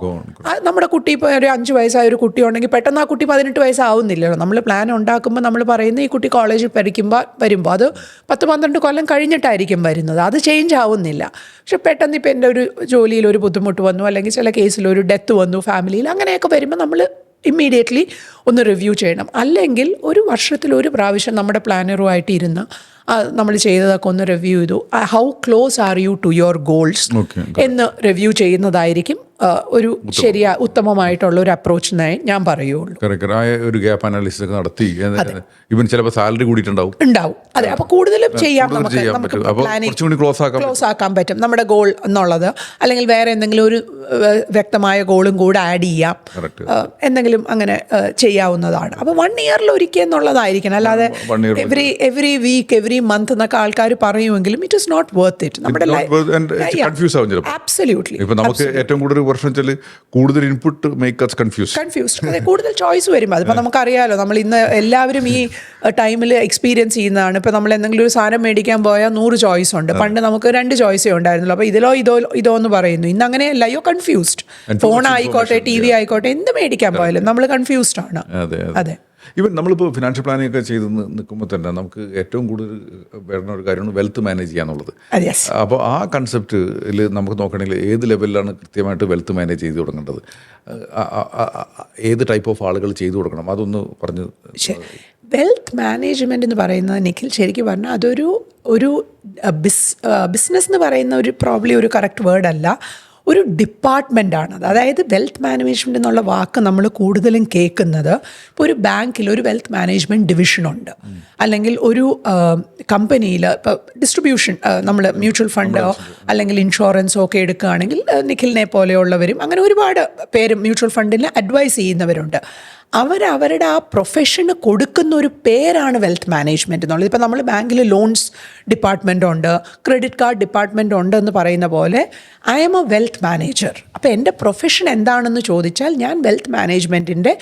നമ്മുടെ കുട്ടി ഇപ്പോൾ ഒരു 5 വയസ്സായ ഒരു കുട്ടി ഉണ്ടെങ്കിൽ പെട്ടെന്ന് ആ കുട്ടി 18 വയസ്സാവുന്നില്ലല്ലോ. നമ്മൾ പ്ലാൻ ഉണ്ടാക്കുമ്പോൾ നമ്മൾ പറയുന്നത് ഈ കുട്ടി കോളേജിൽ വരുമ്പോൾ അത് 10-12 കൊല്ലം കഴിഞ്ഞിട്ടായിരിക്കും വരുന്നത്. അത് ചേഞ്ച് ആവുന്നില്ല. പക്ഷെ പെട്ടെന്ന് ഇപ്പോൾ എൻ്റെ ഒരു ജോലിയിൽ ഒരു ബുദ്ധിമുട്ട് വന്നു, അല്ലെങ്കിൽ ചില കേസിൽ ഒരു ഡെത്ത് വന്നു ഫാമിലിയിൽ, അങ്ങനെയൊക്കെ വരുമ്പോൾ നമ്മൾ ഇമ്മീഡിയറ്റ്ലി ഒന്ന് റിവ്യൂ ചെയ്യണം. അല്ലെങ്കിൽ ഒരു വർഷത്തിൽ ഒരു പ്രാവശ്യം നമ്മുടെ പ്ലാനറുമായിട്ട് ഇരുന്ന് നമ്മൾ ചെയ്തതൊക്കെ ഒന്ന് റിവ്യൂ ചെയ്തു, how close are you to your goals എന്ന് റിവ്യൂ ചെയ്യുന്നതായിരിക്കും ഒരു ഉത്തമമായിട്ടുള്ള ഒരു അപ്രോച്ച് എന്നേ ഞാൻ പറയുള്ളൂ. ഒരു ഗ്യാപ്പ് അനാലിസിസ് ഒക്കെ നടത്തി ഇവൻ ചിലപ്പോൾ സാലറി കൂടിയിട്ടുണ്ടാവും. അതെ, അപ്പോൾ കൂടുതലും ചെയ്യാം, നമുക്ക് ക്ലോസ് ആക്കാൻ പറ്റും നമ്മുടെ ഗോൾ എന്നുള്ളത്. അല്ലെങ്കിൽ വേറെ എന്തെങ്കിലും ഒരു വ്യക്തമായ ഗോളും കൂടെ ആഡ് ചെയ്യാം, എന്തെങ്കിലും അങ്ങനെ ചെയ്യാവുന്നതാണ്. അപ്പോൾ 1 ഇയറിൽ ഒരിക്കൽ എന്നുള്ളതായിരിക്കണം. അല്ലാതെ എവറി വീക്ക് എവറി മന്ത് എന്നൊക്കെ ആൾക്കാർ പറയുമെങ്കിലും it is not worth it. നമ്മുടെ ആബ്സല്യൂട്ട്ലി നമുക്ക് ഏറ്റവും കൂടുതൽ കൂടുതൽ ഇൻപുട്ട് മേക്ക് us കൺഫ്യൂസ്ഡ്. അതെ, കൂടുതൽ ചോയ്സ് വരും. അതിപ്പോൾ നമുക്കറിയാലോ, നമ്മൾ ഇന്ന് എല്ലാവരും ഈ ടൈമിൽ എക്സ്പീരിയൻസ് ചെയ്യുന്നതാണ്. ഇപ്പോൾ നമ്മൾ എന്തെങ്കിലും ഒരു സാധനം മേടിക്കാൻ പോയാൽ 100 ചോയ്സ് ഉണ്ട്. പണ്ട് നമുക്ക് 2 ചോയ്സേ ഉണ്ടായിരുന്നുള്ളൂ. അപ്പോൾ ഇതോ എന്ന് പറയുന്നു. ഇന്ന് അങ്ങനെയല്ല. യോ കൺഫ്യൂസ്ഡ്. ഫോൺ ആയിക്കോട്ടെ, TV ആയിക്കോട്ടെ, എന്ത് മേടിക്കാൻ പോയാലും നമ്മൾ കൺഫ്യൂസ്ഡ് ആണ്. അതെ. ഈവൻ നമ്മളിപ്പോൾ ഫിനാൻഷ്യൽ പ്ലാനിങ് ഒക്കെ ചെയ്ത് നിൽക്കുമ്പോൾ തന്നെ നമുക്ക് ഏറ്റവും കൂടുതൽ വരുന്ന ഒരു കാര്യമാണ് വെൽത്ത് മാനേജ് ചെയ്യാന്നുള്ളത്. അപ്പോൾ ആ കൺസെപ്റ്റിൽ നമുക്ക് നോക്കണമെങ്കിൽ ഏത് ലെവലിലാണ് കൃത്യമായിട്ട് വെൽത്ത് മാനേജ് ചെയ്ത് കൊടുക്കേണ്ടത്, ഏത് ടൈപ്പ് ഓഫ് ആളുകൾ ചെയ്തു കൊടുക്കണം, അതൊന്ന് പറഞ്ഞു. വെൽത്ത് മാനേജ്മെൻറ്റ് എന്ന് പറയുന്നത്, നിഖിൽ, ശരിക്കും പറഞ്ഞാൽ അതൊരു ബിസിനസ് എന്ന് പറയുന്ന ഒരു പ്രോബ്ലി ഒരു കറക്റ്റ് വേർഡല്ല, ഒരു ഡിപ്പാർട്ട്മെൻറ്റാണത്. അതായത് വെൽത്ത് മാനേജ്മെൻറ്റ് എന്നുള്ള വാക്ക് നമ്മൾ കൂടുതലും കേൾക്കുന്നത് ഇപ്പോൾ ഒരു ബാങ്കിൽ ഒരു വെൽത്ത് മാനേജ്മെൻറ്റ് ഡിവിഷനുണ്ട്, അല്ലെങ്കിൽ ഒരു കമ്പനിയിൽ ഇപ്പോൾ ഡിസ്ട്രിബ്യൂഷൻ, നമ്മൾ മ്യൂച്വൽ ഫണ്ടോ അല്ലെങ്കിൽ ഇൻഷുറൻസോ ഒക്കെ എടുക്കുകയാണെങ്കിൽ നിഖിലിനെ പോലെയുള്ളവരും അങ്ങനെ ഒരുപാട് പേര് മ്യൂച്വൽ ഫണ്ടിന് അഡ്വൈസ് ചെയ്യുന്നവരുണ്ട്. അവരവരുടെ ആ പ്രൊഫഷന് കൊടുക്കുന്ന ഒരു പേരാണ് വെൽത്ത് മാനേജ്മെൻറ്റ് എന്നുള്ളത്. ഇപ്പോൾ നമ്മൾ ബാങ്കിൽ ലോൺസ് ഡിപ്പാർട്ട്മെൻ്റ് ഉണ്ട്, ക്രെഡിറ്റ് കാർഡ് ഡിപ്പാർട്ട്മെൻ്റ് ഉണ്ട് എന്ന് പറയുന്ന പോലെ I M A wealth manager. അപ്പോൾ എൻ്റെ പ്രൊഫഷൻ എന്താണെന്ന് ചോദിച്ചാൽ ഞാൻ വെൽത്ത് മാനേജ്മെൻറ്റിൻ്റെ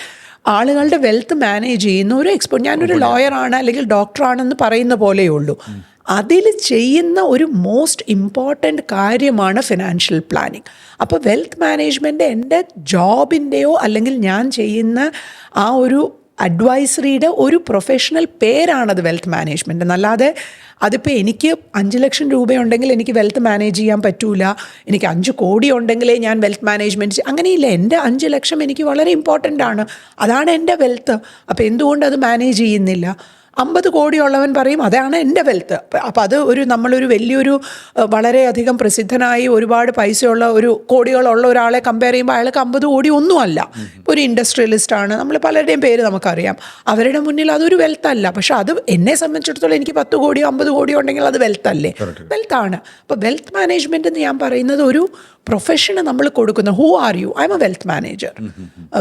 ആളുകളുടെ വെൽത്ത് മാനേജ് ചെയ്യുന്ന ഒരു ഞാനൊരു ലോയറാണ് അല്ലെങ്കിൽ ഡോക്ടറാണെന്ന് പറയുന്ന പോലെയുള്ളൂ. അതിൽ ചെയ്യുന്ന ഒരു മോസ്റ്റ് ഇമ്പോർട്ടൻ്റ് കാര്യമാണ് ഫിനാൻഷ്യൽ പ്ലാനിങ്. അപ്പോൾ വെൽത്ത് മാനേജ്മെൻറ്റ് എൻ്റെ ജോബിൻ്റെയോ അല്ലെങ്കിൽ ഞാൻ ചെയ്യുന്ന ആ ഒരു അഡ്വൈസറിയുടെ ഒരു പ്രൊഫഷണൽ പേരാണത് വെൽത്ത് മാനേജ്മെൻറ്റ് എന്നല്ലാതെ അതിപ്പോൾ എനിക്ക് 5 ലക്ഷം രൂപയുണ്ടെങ്കിൽ എനിക്ക് വെൽത്ത് മാനേജ് ചെയ്യാൻ പറ്റൂല, എനിക്ക് 5 കോടി ഉണ്ടെങ്കിലേ ഞാൻ വെൽത്ത് മാനേജ്മെൻറ്റ് അങ്ങനെയില്ല. എൻ്റെ 5 ലക്ഷം എനിക്ക് വളരെ ഇമ്പോർട്ടൻ്റ് ആണ്, അതാണ് എൻ്റെ വെൽത്ത്. അപ്പോൾ എന്തുകൊണ്ട് അത് മാനേജ് ചെയ്യുന്നില്ല? 50 കോടിയുള്ളവൻ പറയും അതാണ് എൻ്റെ വെൽത്ത്. അപ്പോൾ അത് നമ്മളൊരു വലിയൊരു വളരെയധികം പ്രസിദ്ധനായി ഒരുപാട് പൈസയുള്ള ഒരു കോടികളുള്ള ഒരാളെ കമ്പയർ ചെയ്യുമ്പോൾ അയാൾക്ക് 50 കോടി ഒന്നുമല്ല. ഇപ്പോൾ ഒരു ഇൻഡസ്ട്രിയലിസ്റ്റാണ്, നമ്മൾ പലരുടെയും പേര് നമുക്കറിയാം, അവരുടെ മുന്നിൽ അതൊരു വെൽത്തല്ല. പക്ഷെ അത് എന്നെ സംബന്ധിച്ചിടത്തോളം എനിക്ക് 10 കോടിയോ 50 കോടിയോ ഉണ്ടെങ്കിൽ അത് വെൽത്തല്ലേ? വെൽത്താണ്. അപ്പോൾ വെൽത്ത് മാനേജ്മെൻറ്റ് എന്ന് ഞാൻ പറയുന്നത് ഒരു പ്രൊഫഷന് നമ്മൾ കൊടുക്കുന്ന who are you? I M A wealth manager.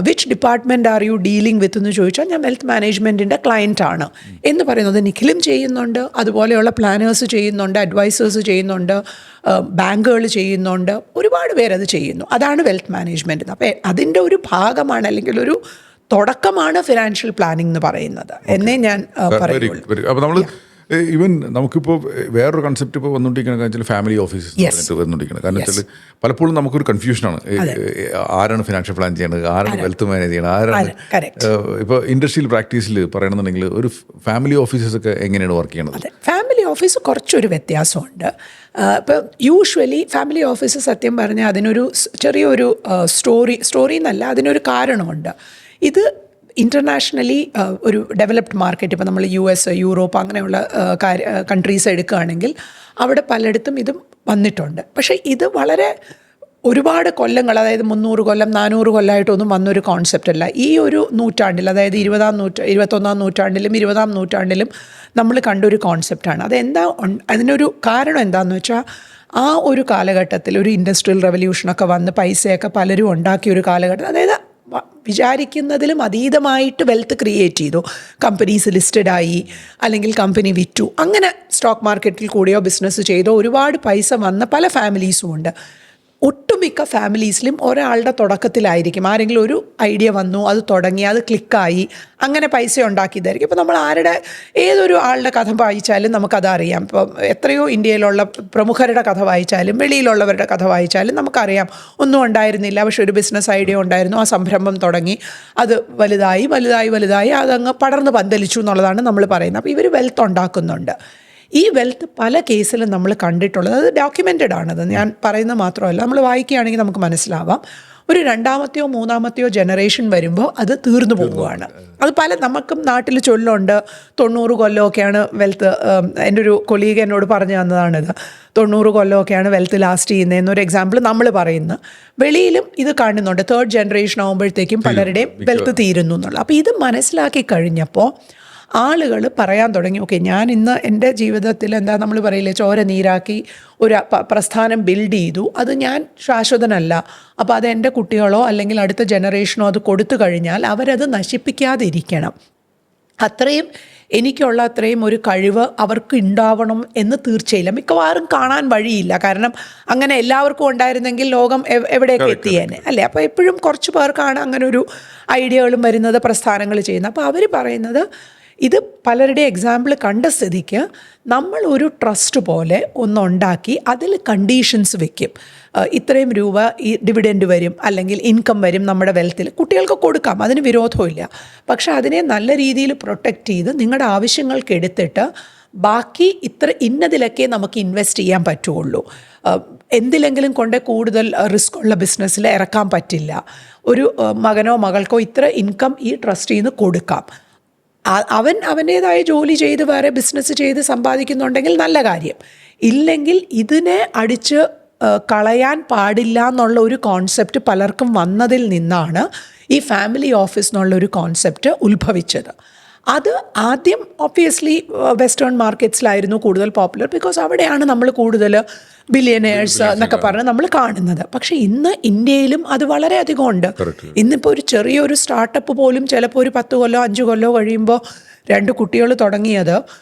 Which department are you dealing with എന്ന് ചോദിച്ചാൽ ഞാൻ വെൽത്ത് മാനേജ്മെൻറ്റിൻ്റെ ക്ലയൻറ്റാണ് എന്ന് പറയുന്നത്. നിഖിലും ചെയ്യുന്നുണ്ട്, അതുപോലെയുള്ള പ്ലാനേഴ്സ് ചെയ്യുന്നുണ്ട്, അഡ്വൈസേഴ്സ് ചെയ്യുന്നുണ്ട്, ബാങ്കുകൾ ചെയ്യുന്നുണ്ട്, ഒരുപാട് പേരത് ചെയ്യുന്നു. അതാണ് വെൽത്ത് മാനേജ്മെൻറ്റ്. അപ്പോൾ അതിൻ്റെ ഒരു ഭാഗമാണ്, അല്ലെങ്കിൽ ഒരു തുടക്കമാണ് ഫിനാൻഷ്യൽ പ്ലാനിംഗ് എന്ന് പറയുന്നത് എന്നേ ഞാൻ പറയുള്ളൂ. അപ്പോൾ നമ്മൾ ഈവൻ നമുക്കിപ്പോൾ വേറൊരു കൺസെപ്റ്റ് ഇപ്പോൾ വന്നുകൊണ്ടിരിക്കുന്നത് ഫാമിലി ഓഫീസസ് വന്നുകൊണ്ടിരിക്കുന്നത്. കാരണം വെച്ചാൽ പലപ്പോഴും നമുക്കൊരു കൺഫ്യൂഷനാണ്, ആരാണ് ഫിനാൻഷ്യൽ പ്ലാൻ ചെയ്യണത്, ആരാണ് വെൽത്ത് മാനേജ് ചെയ്യണത്, ആരാണ്. ഇപ്പോൾ ഇൻഡസ്ട്രിയൽ പ്രാക്ടീസിൽ പറയണമെന്നുണ്ടെങ്കിൽ ഒരു ഫാമിലി ഓഫീസസൊക്കെ എങ്ങനെയാണ് വർക്ക് ചെയ്യണത്? ഫാമിലി ഓഫീസ് കുറച്ചൊരു വ്യത്യാസമുണ്ട്. ഇപ്പോൾ യൂഷ്വലി ഫാമിലി ഓഫീസ് സത്യം പറഞ്ഞാൽ അതിനൊരു ചെറിയൊരു സ്റ്റോറി എന്നല്ല, അതിനൊരു കാരണമുണ്ട്. ഇത് ഇൻ്റർനാഷണലി ഒരു ഡെവലപ്ഡ് മാർക്കറ്റ്, ഇപ്പോൾ നമ്മൾ US, യൂറോപ്പ് അങ്ങനെയുള്ള കൺട്രീസ് എടുക്കുകയാണെങ്കിൽ അവിടെ പലയിടത്തും ഇതും വന്നിട്ടുണ്ട്. പക്ഷേ ഇത് വളരെ ഒരുപാട് കൊല്ലങ്ങൾ, അതായത് 300 കൊല്ലം 400 കൊല്ലമായിട്ടൊന്നും വന്നൊരു കോൺസെപ്റ്റ് അല്ല. ഈ ഒരു നൂറ്റാണ്ടിൽ, അതായത് 21-ാം നൂറ്റാണ്ടിലും 20-ാം നൂറ്റാണ്ടിലും നമ്മൾ കണ്ടൊരു കോൺസെപ്റ്റാണ്. അതിനൊരു കാരണം എന്താണെന്ന് വെച്ചാൽ ആ ഒരു കാലഘട്ടത്തിൽ ഒരു ഇൻഡസ്ട്രിയൽ റെവല്യൂഷനൊക്കെ വന്ന് പൈസയൊക്കെ പലരും ഉണ്ടാക്കിയ ഒരു കാലഘട്ടം, അതായത് വിചാരിക്കുന്നതിലും അതീതമായിട്ട് വെൽത്ത് ക്രിയേറ്റ് ചെയ്തു. കമ്പനീസ് ലിസ്റ്റഡായി, അല്ലെങ്കിൽ കമ്പനി വിറ്റു, അങ്ങനെ സ്റ്റോക്ക് മാർക്കറ്റിൽ കൂടിയോ ബിസിനസ് ചെയ്തോ ഒരുപാട് പൈസ വന്ന പല ഫാമിലീസും ഉണ്ട്. ഒട്ടുമിക്ക ഫാമിലീസിലും ഒരാളുടെ തുടക്കത്തിലായിരിക്കും ആരെങ്കിലും ഒരു ഐഡിയ വന്നു, അത് തുടങ്ങി, അത് ക്ലിക്കായി, അങ്ങനെ പൈസ ഉണ്ടാക്കിയതായിരിക്കും. ഇപ്പോൾ നമ്മൾ ഏതൊരു ആളുടെ കഥ വായിച്ചാലും നമുക്കതറിയാം. ഇപ്പോൾ എത്രയോ ഇന്ത്യയിലുള്ള പ്രമുഖരുടെ കഥ വായിച്ചാലും വെളിയിലുള്ളവരുടെ കഥ വായിച്ചാലും നമുക്കറിയാം, ഒന്നും ഉണ്ടായിരുന്നില്ല, പക്ഷെ ഒരു ബിസിനസ് ഐഡിയ ഉണ്ടായിരുന്നു, ആ സംരംഭം തുടങ്ങി, അത് വലുതായി അതങ്ങ് പടർന്ന് പന്തലിച്ചു എന്നുള്ളതാണ് നമ്മൾ പറയുന്നത്. അപ്പോൾ ഇവർ വെൽത്ത് ഉണ്ടാക്കുന്നുണ്ട്. ഈ വെൽത്ത് പല കേസിലും നമ്മൾ കണ്ടിട്ടുള്ളത്, അത് ഡോക്യുമെൻറ്റഡ് ആണത്, ഞാൻ പറയുന്നത് മാത്രമല്ല, നമ്മൾ വായിക്കുകയാണെങ്കിൽ നമുക്ക് മനസ്സിലാവാം. ഒരു 2ാമത്തെയോ 3ാമത്തെയോ ജനറേഷൻ വരുമ്പോൾ അത് തീർന്നു പോവുകയാണ്. അത് നമുക്കും നാട്ടിൽ ചൊല്ലുണ്ട്, 90 കൊല്ലമൊക്കെയാണ് വെൽത്ത്. എൻ്റെ ഒരു കൊളീഗ് എന്നോട് പറഞ്ഞു തന്നതാണിത്, 90 കൊല്ലമൊക്കെയാണ് വെൽത്ത് ലാസ്റ്റ് ചെയ്യുന്നതെന്നൊരു എക്സാമ്പിൾ നമ്മൾ പറയുന്നു. വെളിയിലും ഇത് കാണുന്നുണ്ട്, 3rd ജനറേഷൻ ആകുമ്പോഴത്തേക്കും പലരുടെയും വെൽത്ത് തീരുന്നു എന്നുള്ളത്. അപ്പോൾ ഇത് മനസ്സിലാക്കി കഴിഞ്ഞപ്പോൾ ആളുകൾ പറയാൻ തുടങ്ങി, ഓക്കെ, ഞാൻ ഇന്ന് എൻ്റെ ജീവിതത്തിൽ നമ്മൾ പറയില്ലേ, ചോര നീരാക്കി ഒരു പ്രസ്ഥാനം ബിൽഡ് ചെയ്തു, അത് ഞാൻ ശാശ്വതനല്ല. അപ്പോൾ അത് എൻ്റെ കുട്ടികളോ അല്ലെങ്കിൽ അടുത്ത ജനറേഷനോ അത് കൊടുത്തു കഴിഞ്ഞാൽ അവരത് നശിപ്പിക്കാതിരിക്കണം. എനിക്കുള്ള അത്രയും ഒരു കഴിവ് അവർക്ക് ഉണ്ടാവണം എന്ന് തീർച്ചയില്ല, മിക്കവാറും കാണാൻ വഴിയില്ല. കാരണം അങ്ങനെ എല്ലാവർക്കും ഉണ്ടായിരുന്നെങ്കിൽ ലോകം എവിടെയൊക്കെ എത്തിയേനെ, അല്ലേ? അപ്പോൾ എപ്പോഴും കുറച്ച് പേർക്കാണ് അങ്ങനെ ഒരു ഐഡിയകളും വരുന്നത്, പ്രസ്ഥാനങ്ങൾ ചെയ്യുന്നത്. അപ്പോൾ അവർ പറയുന്നത്, ഇത് പലരുടെ എക്സാമ്പിൾ കണ്ട സ്ഥിതിക്ക് നമ്മൾ ഒരു ട്രസ്റ്റ് പോലെ ഒന്നുണ്ടാക്കി അതിൽ കണ്ടീഷൻസ് വെക്കും. ഇത്രയും രൂപ ഈ ഡിവിഡൻഡ് വരും, അല്ലെങ്കിൽ ഇൻകം വരും നമ്മുടെ വെൽത്തിൽ, കുട്ടികൾക്ക് കൊടുക്കാം, അതിന് വിരോധമില്ല. പക്ഷെ അതിനെ നല്ല രീതിയിൽ പ്രൊട്ടക്റ്റ് ചെയ്ത് നിങ്ങളുടെ ആവശ്യങ്ങൾക്ക് എടുത്തിട്ട് ബാക്കി ഇന്നതിലൊക്കെ നമുക്ക് ഇൻവെസ്റ്റ് ചെയ്യാൻ പറ്റുള്ളൂ. എന്തിലെങ്കിലും കൊണ്ട് കൂടുതൽ റിസ്ക് ഉള്ള ബിസിനസ്സിൽ ഇറക്കാൻ പറ്റില്ല. ഒരു മകനോ മകൾക്കോ ഇത്ര ഇൻകം ഈ ട്രസ്റ്റിൽ നിന്ന് കൊടുക്കാം. അവൻ്റേതായ ജോലി ചെയ്ത് വേറെ ബിസിനസ് ചെയ്ത് സമ്പാദിക്കുന്നുണ്ടെങ്കിൽ നല്ല കാര്യം. ഇല്ലെങ്കിൽ ഇതിനെ അടിച്ച് കളയാൻ പാടില്ല എന്നുള്ള ഒരു കോൺസെപ്റ്റ് പലർക്കും വന്നതിൽ നിന്നാണ് ഈ ഫാമിലി ഓഫീസ് എന്നുള്ളൊരു കോൺസെപ്റ്റ് ഉത്ഭവിച്ചത്. അത് ആദ്യം ഒബ്വിയസ്ലി വെസ്റ്റേൺ മാർക്കറ്റ്സിലായിരുന്നു കൂടുതൽ പോപ്പുലർ, ബിക്കോസ് അവിടെയാണ് നമ്മൾ കൂടുതൽ ബില്യനേഴ്സ് എന്നൊക്കെ പറഞ്ഞ് നമ്മൾ കാണുന്നത്. പക്ഷേ ഇന്ന് ഇന്ത്യയിലും അത് വളരെയധികം ഉണ്ട്. ഇന്നിപ്പോൾ ഒരു ചെറിയൊരു സ്റ്റാർട്ടപ്പ് പോലും ചിലപ്പോൾ ഒരു 10 കൊല്ലോ 5 കൊല്ലോ കഴിയുമ്പോൾ 2 കുട്ടികൾ തുടങ്ങിയത്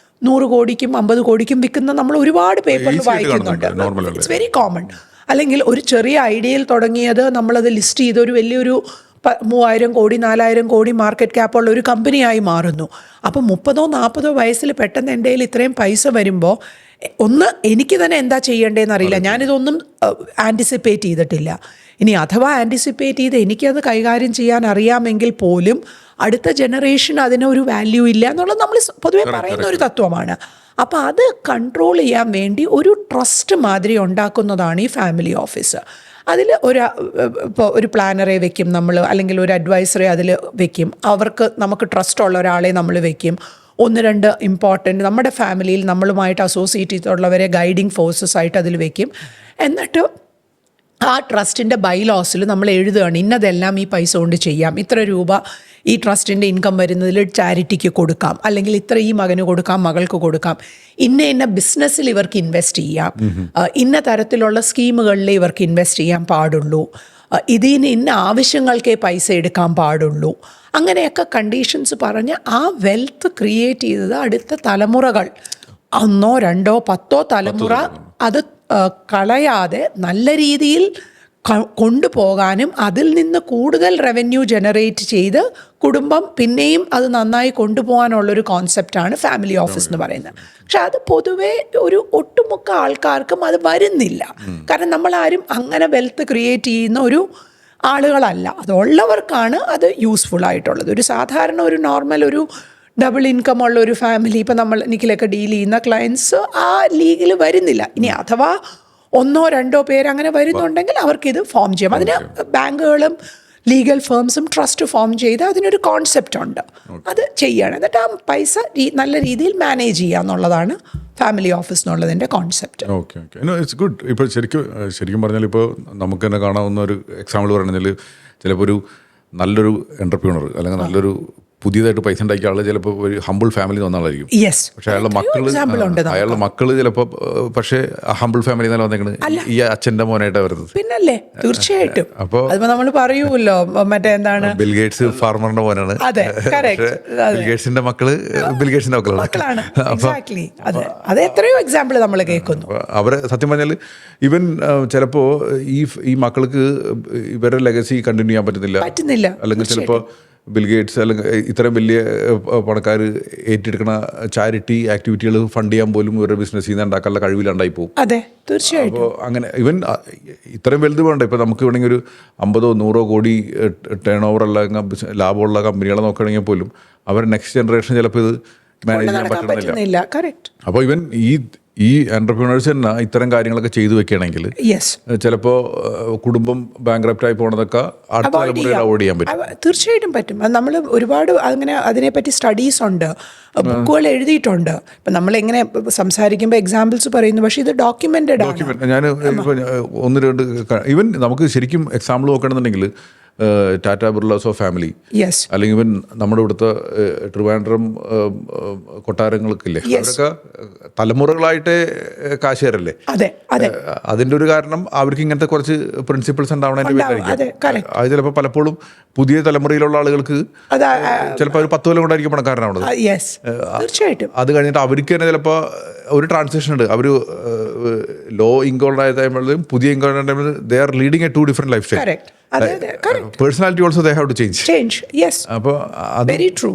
100 കോടിക്കും 50 കോടിക്കും വിൽക്കുന്ന നമ്മൾ ഒരുപാട് പേപ്പറിൽ വായിക്കുന്നുണ്ട്. It's very common. അല്ലെങ്കിൽ ഒരു ചെറിയ ഐഡിയയിൽ തുടങ്ങിയത് നമ്മളത് ലിസ്റ്റ് ചെയ്ത് ഒരു വലിയൊരു 3000 കോടി 4000 കോടി മാർക്കറ്റ് ക്യാപ്പുള്ള ഒരു കമ്പനിയായി മാറുന്നു. അപ്പോൾ 30-40 വയസ്സിൽ പെട്ടെന്ന് എൻ്റെ കയ്യിൽ ഇത്രയും പൈസ വരുമ്പോൾ ഒന്ന് എനിക്ക് തന്നെ എന്താ ചെയ്യേണ്ടതെന്ന് അറിയില്ല, ഞാനിതൊന്നും ആൻറ്റിസിപ്പേറ്റ് ചെയ്തിട്ടില്ല. ഇനി അഥവാ ആൻറ്റിസിപ്പേറ്റ് ചെയ്ത് എനിക്കത് കൈകാര്യം ചെയ്യാൻ അറിയാമെങ്കിൽ പോലും അടുത്ത ജനറേഷൻ അതിനൊരു വാല്യൂ ഇല്ല എന്നുള്ളത് നമ്മൾ പൊതുവെ പറയുന്ന ഒരു തത്വമാണ്. അപ്പോൾ അത് കൺട്രോൾ ചെയ്യാൻ വേണ്ടി ഒരു ട്രസ്റ്റ് മാതിരി ഉണ്ടാക്കുന്നതാണ് ഈ ഫാമിലി ഓഫീസ്. അതിൽ ഇപ്പോൾ ഒരു പ്ലാനറെ വെക്കും നമ്മൾ, അല്ലെങ്കിൽ ഒരു അഡ്വൈസറെ അതിൽ വെക്കും. അവർക്ക് നമുക്ക് ട്രസ്റ്റുള്ള ഒരാളെ നമ്മൾ വെക്കും. 1-2 ഇമ്പോർട്ടൻ്റ് നമ്മുടെ ഫാമിലിയിൽ നമ്മളുമായിട്ട് അസോസിയേറ്റ് ചെയ്തിട്ടുള്ളവരെ ഗൈഡിങ് ഫോഴ്സസ് ആയിട്ട് അതിൽ വെക്കും. എന്നിട്ട് ആ ട്രസ്റ്റിൻ്റെ ബൈലോസിൽ നമ്മൾ എഴുതുകയാണ്, ഇന്നതെല്ലാം ഈ പൈസ കൊണ്ട് ചെയ്യാം, ഇത്ര രൂപ ഈ ട്രസ്റ്റിൻ്റെ ഇൻകം വരുന്നതിൽ ചാരിറ്റിക്ക് കൊടുക്കാം, അല്ലെങ്കിൽ ഇത്ര ഈ മകന് കൊടുക്കാം, മകൾക്ക് കൊടുക്കാം, ഇന്ന ബിസിനസ്സിൽ ഇവർക്ക് ഇൻവെസ്റ്റ് ചെയ്യാം, ഇന്ന തരത്തിലുള്ള സ്കീമുകളിൽ ഇവർക്ക് ഇൻവെസ്റ്റ് ചെയ്യാൻ പാടുള്ളൂ, ഇതിന് ഇന്ന ആവശ്യങ്ങൾക്കേ പൈസ എടുക്കാൻ പാടുള്ളൂ. അങ്ങനെയൊക്കെ കണ്ടീഷൻസ് പറഞ്ഞ് ആ വെൽത്ത് ക്രിയേറ്റ് ചെയ്തത് അടുത്ത തലമുറകൾ 1, 2, 10 തലമുറ അത് കളയാതെ നല്ല രീതിയിൽ കൊണ്ടുപോകാനും അതിൽ നിന്ന് കൂടുതൽ റവന്യൂ ജനറേറ്റ് ചെയ്ത് കുടുംബം പിന്നെയും അത് നന്നായി കൊണ്ടുപോകാനുള്ളൊരു കോൺസെപ്റ്റാണ് ഫാമിലി ഓഫീസ് എന്ന് പറയുന്നത്. പക്ഷെ അത് പൊതുവേ ഒരു ഒട്ടുമുക്ക ആൾക്കാർക്കും അത് വരുന്നില്ല. കാരണം നമ്മളാരും അങ്ങനെ വെൽത്ത് ക്രിയേറ്റ് ചെയ്യുന്ന ഒരു ആളുകളല്ല. അതുള്ളവർക്കാണ് അത് യൂസ്ഫുൾ ആയിട്ടുള്ളത്. ഒരു സാധാരണ ഒരു നോർമൽ ഒരു ഡബിൾ ഇൻകം ഉള്ള ഒരു ഫാമിലി, ഇപ്പം നമ്മൾ നിക്കിലൊക്കെ ഡീൽ ചെയ്യുന്ന ക്ലയൻസ് ആ ലീഗിൽ വരുന്നില്ല. ഇനി അഥവാ 1-2 പേര് അങ്ങനെ വരുന്നുണ്ടെങ്കിൽ അവർക്കിത് ഫോം ചെയ്യാം. അതിന് ബാങ്കുകളും ലീഗൽ ഫേംസും ട്രസ്റ്റ് ഫോം ചെയ്ത് അതിനൊരു കോൺസെപ്റ്റ് ഉണ്ട്, അത് ചെയ്യണം. എന്നിട്ട് ആ പൈസ നല്ല രീതിയിൽ മാനേജ് ചെയ്യുക എന്നുള്ളതാണ് ഫാമിലി ഓഫീസ് എന്നുള്ളതിൻ്റെ concept. Okay okay, it's good. ഇപ്പോൾ ശരിക്കും പറഞ്ഞാൽ ഇപ്പോൾ നമുക്ക് തന്നെ കാണാവുന്ന ഒരു എക്സാമ്പിൾ പറയുന്നതിൽ ചിലപ്പോൾ ഒരു നല്ലൊരു എൻ്റർപ്രീനർ അല്ലെങ്കിൽ നല്ലൊരു പുതിയതായിട്ട് പൈസ ഉണ്ടാക്കിയ ആൾ ചിലപ്പോൾ ഒരു ഹംബിൾ ഫാമിലി വന്നാളായിരിക്കും. പക്ഷെ അയാളുടെ മക്കള് ചിലപ്പോൾ പക്ഷേ ഹംബിൾ ഫാമിലി തന്നെ വന്നേക്കണ് ഈ അച്ഛൻ്റെ മോനായിട്ടാണ് വരുന്നത്. പിന്നല്ലേ, തീർച്ചയായിട്ടും. അപ്പോൾ നമ്മൾ പറയൂല്ലോ മറ്റേ എന്താണ്, ബിൽഗേറ്റ്സ് ഫാർമറിന്റെ മോനാണ്, ബിൽഗേറ്റ്സിന്റെ മക്കള് ബിൽഗേറ്റ്സിന്റെ മക്കളാണ്. അത് എത്രയോ എക്സാമ്പിൾ നമ്മൾ കേൾക്കുന്നു. അവരെ സത്യം പറഞ്ഞാൽ ഇവൻ ചിലപ്പോൾ ഈ മക്കൾക്ക് ഇവരുടെ ലെഗസി കണ്ടിന്യൂ ചെയ്യാൻ പറ്റുന്നില്ല. അല്ലെങ്കിൽ ചിലപ്പോൾ ബിൽഗേറ്റ്സ് അല്ലെങ്കിൽ ഇത്രയും വലിയ പണക്കാർ ഏറ്റെടുക്കുന്ന ചാരിറ്റി ആക്ടിവിറ്റികൾ ഫണ്ട് ചെയ്യാൻ പോലും ഇവരുടെ ബിസിനസ് ചെയ്യുന്ന ഉണ്ടാക്കാനുള്ള കഴിവിലുണ്ടായി പോകും. അതെ, തീർച്ചയായിട്ടും. അപ്പോൾ അങ്ങനെ ഇവൻ ഇത്രയും വലുത് വേണ്ട. ഇപ്പോൾ നമുക്ക് വേണമെങ്കിൽ ഒരു 50-100 കോടി ടേൺ ഓവർ അല്ലെങ്കിൽ ലാഭമുള്ള കമ്പനികളെ നോക്കുകയാണെങ്കിൽ പോലും അവർ നെക്സ്റ്റ് ജനറേഷൻ ചിലപ്പോൾ ഇത് മാനേജ് ചെയ്യാൻ പറ്റുന്നില്ല. അപ്പോൾ ഇവൻ ഈ എൻ്റർപ്രീനേഴ്സ് തന്നെ ഇത്തരം കാര്യങ്ങളൊക്കെ ചെയ്തു വെക്കുകയാണെങ്കിൽ ചിലപ്പോൾ കുടുംബം ബാങ്ക്രപ്റ്റായി പോണതൊക്കെ അടുത്ത തലമുറയിൽ അവോയ്ഡ് ചെയ്യാൻ പറ്റും. തീർച്ചയായിട്ടും പറ്റും. നമ്മൾ ഒരുപാട് അങ്ങനെ അതിനെപ്പറ്റി സ്റ്റഡീസ് ഉണ്ട്, ബുക്കുകൾ എഴുതിയിട്ടുണ്ട്. ഇപ്പം നമ്മളെങ്ങനെ സംസാരിക്കുമ്പോൾ എക്സാമ്പിൾസ് പറയുന്നു, പക്ഷേ ഇത് ഡോക്യുമെൻ്റഡ് ആണ്. ഞാൻ ഇപ്പോൾ 1-2 ഈവൻ നമുക്ക് ശരിക്കും എക്സാമ്പിൾ നോക്കണമെന്നുണ്ടെങ്കിൽ ടാറ്റാ ബിർലാസ് ഓഫ് ഫാമിലി, അല്ലെങ്കിൽ ഇവൻ നമ്മുടെ ഇവിടുത്തെ ട്രിവാൻഡ്രം കൊട്ടാരങ്ങൾക്കില്ലേ, അവരൊക്കെ തലമുറകളായിട്ട് കാശുകാരല്ലേ. അതിൻ്റെ ഒരു കാരണം അവർക്ക് ഇങ്ങനത്തെ കുറച്ച് പ്രിൻസിപ്പിൾസ് ഉണ്ടാവണതിൻ്റെ പേരായിരിക്കും. അത് ചിലപ്പോൾ പലപ്പോഴും പുതിയ തലമുറയിലുള്ള ആളുകൾക്ക് ചിലപ്പോൾ ഒരു 10 കൊല്ലം കൊണ്ടായിരിക്കും പണക്കാരനാവുന്നത്. അത് കഴിഞ്ഞിട്ട് അവർക്ക് തന്നെ ചിലപ്പോൾ ഒരു ട്രാൻസിഷൻ ഉണ്ട്. അവർ ലോ ഇൻകം ഉണ്ടായ ടൈമിലും പുതിയ ഇൻകം ഉണ്ടായ ടൈമിൽ they are leading a 2 different lifestyle. Personality also they have to change. അപ്പോൾ വെരി ട്രൂ.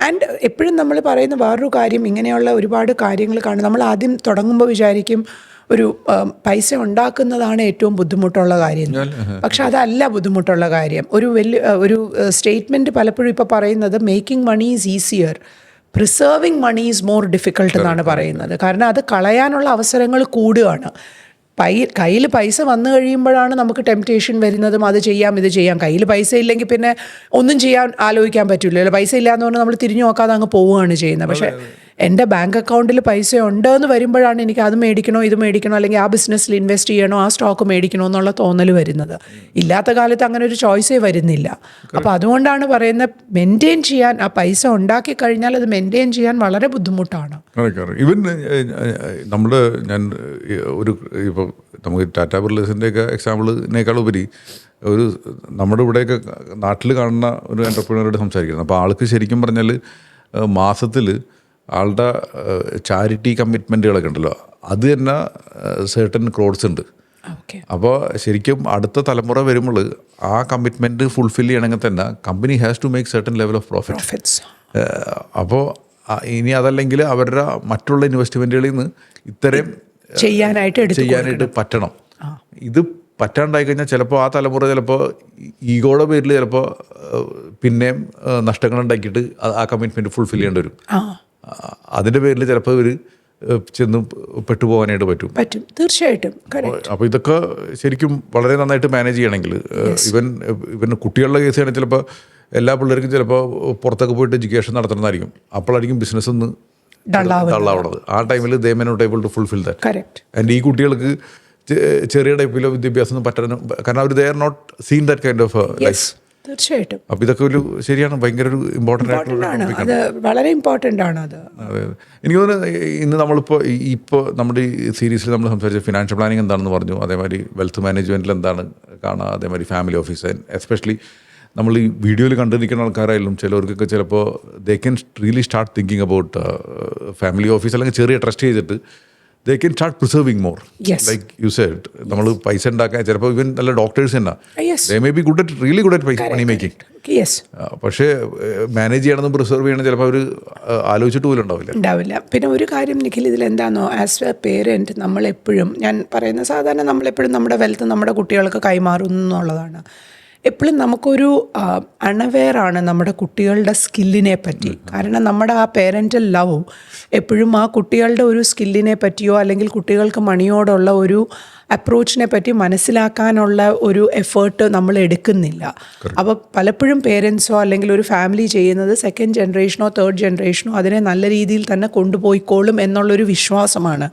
ആൻഡ് എപ്പോഴും നമ്മൾ പറയുന്ന വേറൊരു കാര്യം, ഇങ്ങനെയുള്ള ഒരുപാട് കാര്യങ്ങൾ കാണും. നമ്മൾ ആദ്യം തുടങ്ങുമ്പോൾ വിചാരിക്കും ഒരു പൈസ ഉണ്ടാക്കുന്നതാണ് ഏറ്റവും ബുദ്ധിമുട്ടുള്ള കാര്യം. പക്ഷെ അതല്ല ബുദ്ധിമുട്ടുള്ള കാര്യം. ഒരു സ്റ്റേറ്റ്മെൻറ്റ് പലപ്പോഴും ഇപ്പോൾ പറയുന്നത് making money is easier, preserving money is more difficult എന്നാണ് പറയുന്നത്. കാരണം അത് കളയാനുള്ള അവസരങ്ങൾ കൂടുകയാണ്. കയ്യിൽ പൈസ വന്നു കഴിയുമ്പോഴാണ് നമുക്ക് ടെംപ്റ്റേഷൻ വരുന്നതും അത് ചെയ്യാം ഇത് ചെയ്യാം. കയ്യിൽ പൈസ ഇല്ലെങ്കിൽ പിന്നെ ഒന്നും ചെയ്യാൻ ആലോചിക്കാൻ പറ്റില്ലല്ലോ. പൈസ ഇല്ലയെന്ന് പറഞ്ഞാൽ നമ്മൾ തിരിഞ്ഞു നോക്കാതെ അങ്ങ് പോവുകയാണ് ചെയ്യുന്നത്. പക്ഷേ എൻ്റെ ബാങ്ക് അക്കൗണ്ടിൽ പൈസ ഉണ്ടെന്ന് വരുമ്പോഴാണ് എനിക്ക് അത് മേടിക്കണോ ഇത് മേടിക്കണോ, അല്ലെങ്കിൽ ആ ബിസിനസ്സിൽ ഇൻവെസ്റ്റ് ചെയ്യണോ ആ സ്റ്റോക്ക് മേടിക്കണോ എന്നുള്ള തോന്നൽ വരുന്നത്. ഇല്ലാത്ത കാലത്ത് അങ്ങനെ ഒരു ചോയ്സേ വരുന്നില്ല. അപ്പോൾ അതുകൊണ്ടാണ് പറയുന്നത് മെയിൻറ്റെയിൻ ചെയ്യാൻ, ആ പൈസ ഉണ്ടാക്കി കഴിഞ്ഞാൽ അത് മെയിൻറ്റെയിൻ ചെയ്യാൻ വളരെ ബുദ്ധിമുട്ടാണ്. ഈവൻ ഞാൻ ഒരു ഇപ്പോൾ നമുക്ക് ടാറ്റാ ബിർലാസിൻ്റെയൊക്കെ എക്സാമ്പിളിനേക്കാൾ ഉപരി ഒരു നമ്മുടെ ഇവിടെയൊക്കെ നാട്ടിൽ കാണുന്ന ഒരു എൻ്റർപ്രീനറോട് സംസാരിക്കുന്നത്. അപ്പോൾ ആൾക്ക് ശരിക്കും പറഞ്ഞാൽ മാസത്തിൽ ആളുടെ ചാരിറ്റി കമ്മിറ്റ്മെൻറ്റുകളൊക്കെ ഉണ്ടല്ലോ, അത് തന്നെ സർട്ടൻ ക്രോഡ്സ് ഉണ്ട്. അപ്പോൾ ശരിക്കും അടുത്ത തലമുറ വരുമ്പോൾ ആ കമ്മിറ്റ്മെൻറ്റ് ഫുൾഫിൽ ചെയ്യണമെങ്കിൽ തന്നെ company has to make certain level of profits. അപ്പോൾ ഇനി അതല്ലെങ്കിൽ അവരുടെ മറ്റുള്ള ഇൻവെസ്റ്റ്മെൻറ്റുകളിൽ നിന്ന് ഇത്തരം ചെയ്യാനായിട്ട് പറ്റണം. ഇത് പറ്റാണ്ടായി കഴിഞ്ഞാൽ ചിലപ്പോൾ ആ തലമുറ ചിലപ്പോൾ ഈഗോയുടെ പേരിൽ ചിലപ്പോൾ പിന്നെയും നഷ്ടങ്ങൾ ഉണ്ടാക്കിയിട്ട് ആ കമ്മിറ്റ്മെൻറ്റ് ഫുൾഫിൽ ചെയ്യേണ്ടി വരും. അതിൻ്റെ പേരിൽ ചിലപ്പോൾ ഇവർ ചെന്ന് പെട്ടുപോകാനായിട്ട് പറ്റും. തീർച്ചയായിട്ടും. അപ്പോൾ ഇതൊക്കെ ശരിക്കും വളരെ നന്നായിട്ട് മാനേജ് ചെയ്യണമെങ്കിൽ ഇവൻ കുട്ടികളുടെ കേസാണ് ചിലപ്പോൾ എല്ലാ പിള്ളേർക്കും ചിലപ്പോൾ പുറത്തൊക്കെ പോയിട്ട് എഡ്യൂക്കേഷൻ നടത്തണമെന്നായിരിക്കും. അപ്പോഴായിരിക്കും ബിസിനസ് ഒന്ന് തള്ളാവുന്നത്. ആ ടൈമിൽ they may not able to fulfil that. And ഈ കുട്ടികൾക്ക് ചെറിയ ടൈപ്പിലോ വിദ്യാഭ്യാസം പറ്റാനും, കാരണം അവർ they are not seen that kind of life. തീർച്ചയായിട്ടും. അപ്പോൾ ഇതൊക്കെ ഒരു ശരിയാണ്, ഭയങ്കര ഒരു ഇമ്പോർട്ടൻ്റ് ആണ്, വളരെ ഇമ്പോർട്ടൻ്റ് ആണ് അത്. അതെ, എനിക്ക് തോന്നുന്നു ഇന്ന് ഇപ്പോൾ നമ്മുടെ ഈ സീരീസിൽ നമ്മൾ സംസാരിച്ച ഫിനാൻഷ്യൽ പ്ലാനിങ് എന്താണെന്ന് പറഞ്ഞു, അതേമാതിരി വെൽത്ത് മാനേജ്മെൻറ്റിൽ എന്താണ് കാണുക, അതേമാതിരി ഫാമിലി ഓഫീസ്, ആൻഡ് എസ്പെഷ്യലി നമ്മൾ ഈ വീഡിയോയിൽ കണ്ടിരിക്കുന്ന ആൾക്കാരായാലും ചിലവർക്കൊക്കെ ചിലപ്പോൾ they can really start thinking about family office, അല്ലെങ്കിൽ ചെറിയ ട്രസ്റ്റ് ചെയ്തിട്ട് they can start preserving more. Yes. Like you said, നമ്മൾ പൈസ ഉണ്ടാക്കാൻ ചിലപ്പോൾ ഇവൻ നല്ല ഡോക്ടേഴ്സ് തന്നെ they may be really good at money making. Yes. പക്ഷേ മാനേജ് ചെയ്യണമെന്നും പ്രിസർവ് ചെയ്യണം ചിലപ്പോൾ അവർ ആലോചിച്ചിട്ട് പോലും ഉണ്ടാവില്ല. പിന്നെ ഒരു കാര്യം നിഖിൽ, ഇതിലെന്താണോ, ആസ് എ പേരൻറ്റ് നമ്മളെപ്പോഴും, ഞാൻ പറയുന്ന സാധാരണ നമ്മളെപ്പോഴും നമ്മുടെ വെൽത്ത് നമ്മുടെ കുട്ടികൾക്ക് കൈമാറുന്നു എന്നുള്ളതാണ്. എപ്പോഴും നമുക്കൊരു അണവെയറാണ് നമ്മുടെ കുട്ടികളുടെ സ്കില്ലിനെ പറ്റി. കാരണം നമ്മുടെ ആ പേരൻ്റൽ ലവ് എപ്പോഴും ആ കുട്ടികളുടെ ഒരു സ്കില്ലിനെ പറ്റിയോ അല്ലെങ്കിൽ കുട്ടികൾക്ക് മണിയോടുള്ള ഒരു അപ്രോച്ചിനെ പറ്റി മനസ്സിലാക്കാനുള്ള ഒരു എഫേർട്ട് നമ്മൾ എടുക്കുന്നില്ല. അപ്പോൾ പലപ്പോഴും പേരൻസോ അല്ലെങ്കിൽ ഒരു ഫാമിലി ചെയ്യുന്നത് സെക്കൻഡ് ജനറേഷനോ തേർഡ് ജനറേഷനോ അതിനെ നല്ല രീതിയിൽ തന്നെ കൊണ്ടുപോയിക്കോളും എന്നുള്ളൊരു വിശ്വാസമാണ്.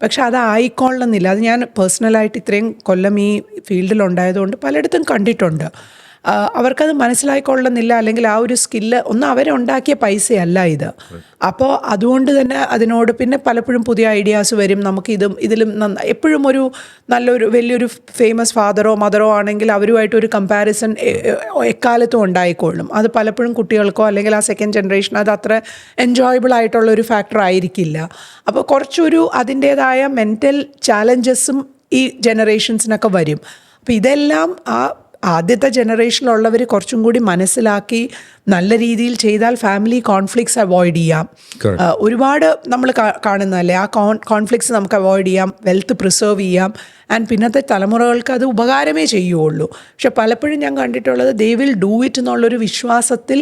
പക്ഷെ അതായിക്കൊള്ളണമെന്നില്ല. അത് ഞാൻ പേഴ്സണലായിട്ട് ഇത്രയും കൊല്ലം ഈ ഫീൽഡിലുണ്ടായതുകൊണ്ട് പലയിടത്തും കണ്ടിട്ടുണ്ട്. അവർക്കത് മനസ്സിലായിക്കൊള്ളുന്നില്ല, അല്ലെങ്കിൽ ആ ഒരു സ്കില്ല് ഒന്ന് അവരുണ്ടാക്കിയ പൈസയല്ല ഇത്. അപ്പോൾ അതുകൊണ്ട് തന്നെ അതിനോട് പിന്നെ പലപ്പോഴും പുതിയ ഐഡിയാസ് വരും. നമുക്ക് ഇതിലും എപ്പോഴും ഒരു നല്ലൊരു വലിയൊരു ഫേമസ് ഫാദറോ മദറോ ആണെങ്കിൽ അവരുമായിട്ടൊരു കമ്പാരിസൺ എക്കാലത്തും ഉണ്ടായിക്കൊള്ളും. അത് പലപ്പോഴും കുട്ടികൾക്കോ അല്ലെങ്കിൽ ആ സെക്കൻഡ് ജനറേഷൻ അത് അത്ര എൻജോയബിൾ ആയിട്ടുള്ളൊരു ഫാക്ടർ ആയിരിക്കില്ല. അപ്പോൾ കുറച്ചൊരു അതിൻ്റേതായ മെൻ്റൽ ചാലഞ്ചസും ഈ ജനറേഷൻസിനൊക്കെ വരും. അപ്പോൾ ഇതെല്ലാം ആദ്യത്തെ ജനറേഷനിലുള്ളവർ കുറച്ചും കൂടി മനസ്സിലാക്കി നല്ല രീതിയിൽ ചെയ്താൽ ഫാമിലി കോൺഫ്ലിക്ട്സ് അവോയ്ഡ് ചെയ്യാം. ഒരുപാട് നമ്മൾ കാണുന്നതല്ലേ, ആ കോൺഫ്ലിക്ട്സ് നമുക്ക് അവോയ്ഡ് ചെയ്യാം, വെൽത്ത് പ്രിസർവ് ചെയ്യാം, ആൻഡ് പിന്നത്തെ തലമുറകൾക്ക് അത് ഉപകാരമേ ചെയ്യുള്ളൂ. പക്ഷെ പലപ്പോഴും ഞാൻ കണ്ടിട്ടുള്ളത് ദേ വിൽ ഡൂ ഇറ്റ് എന്നുള്ളൊരു വിശ്വാസത്തിൽ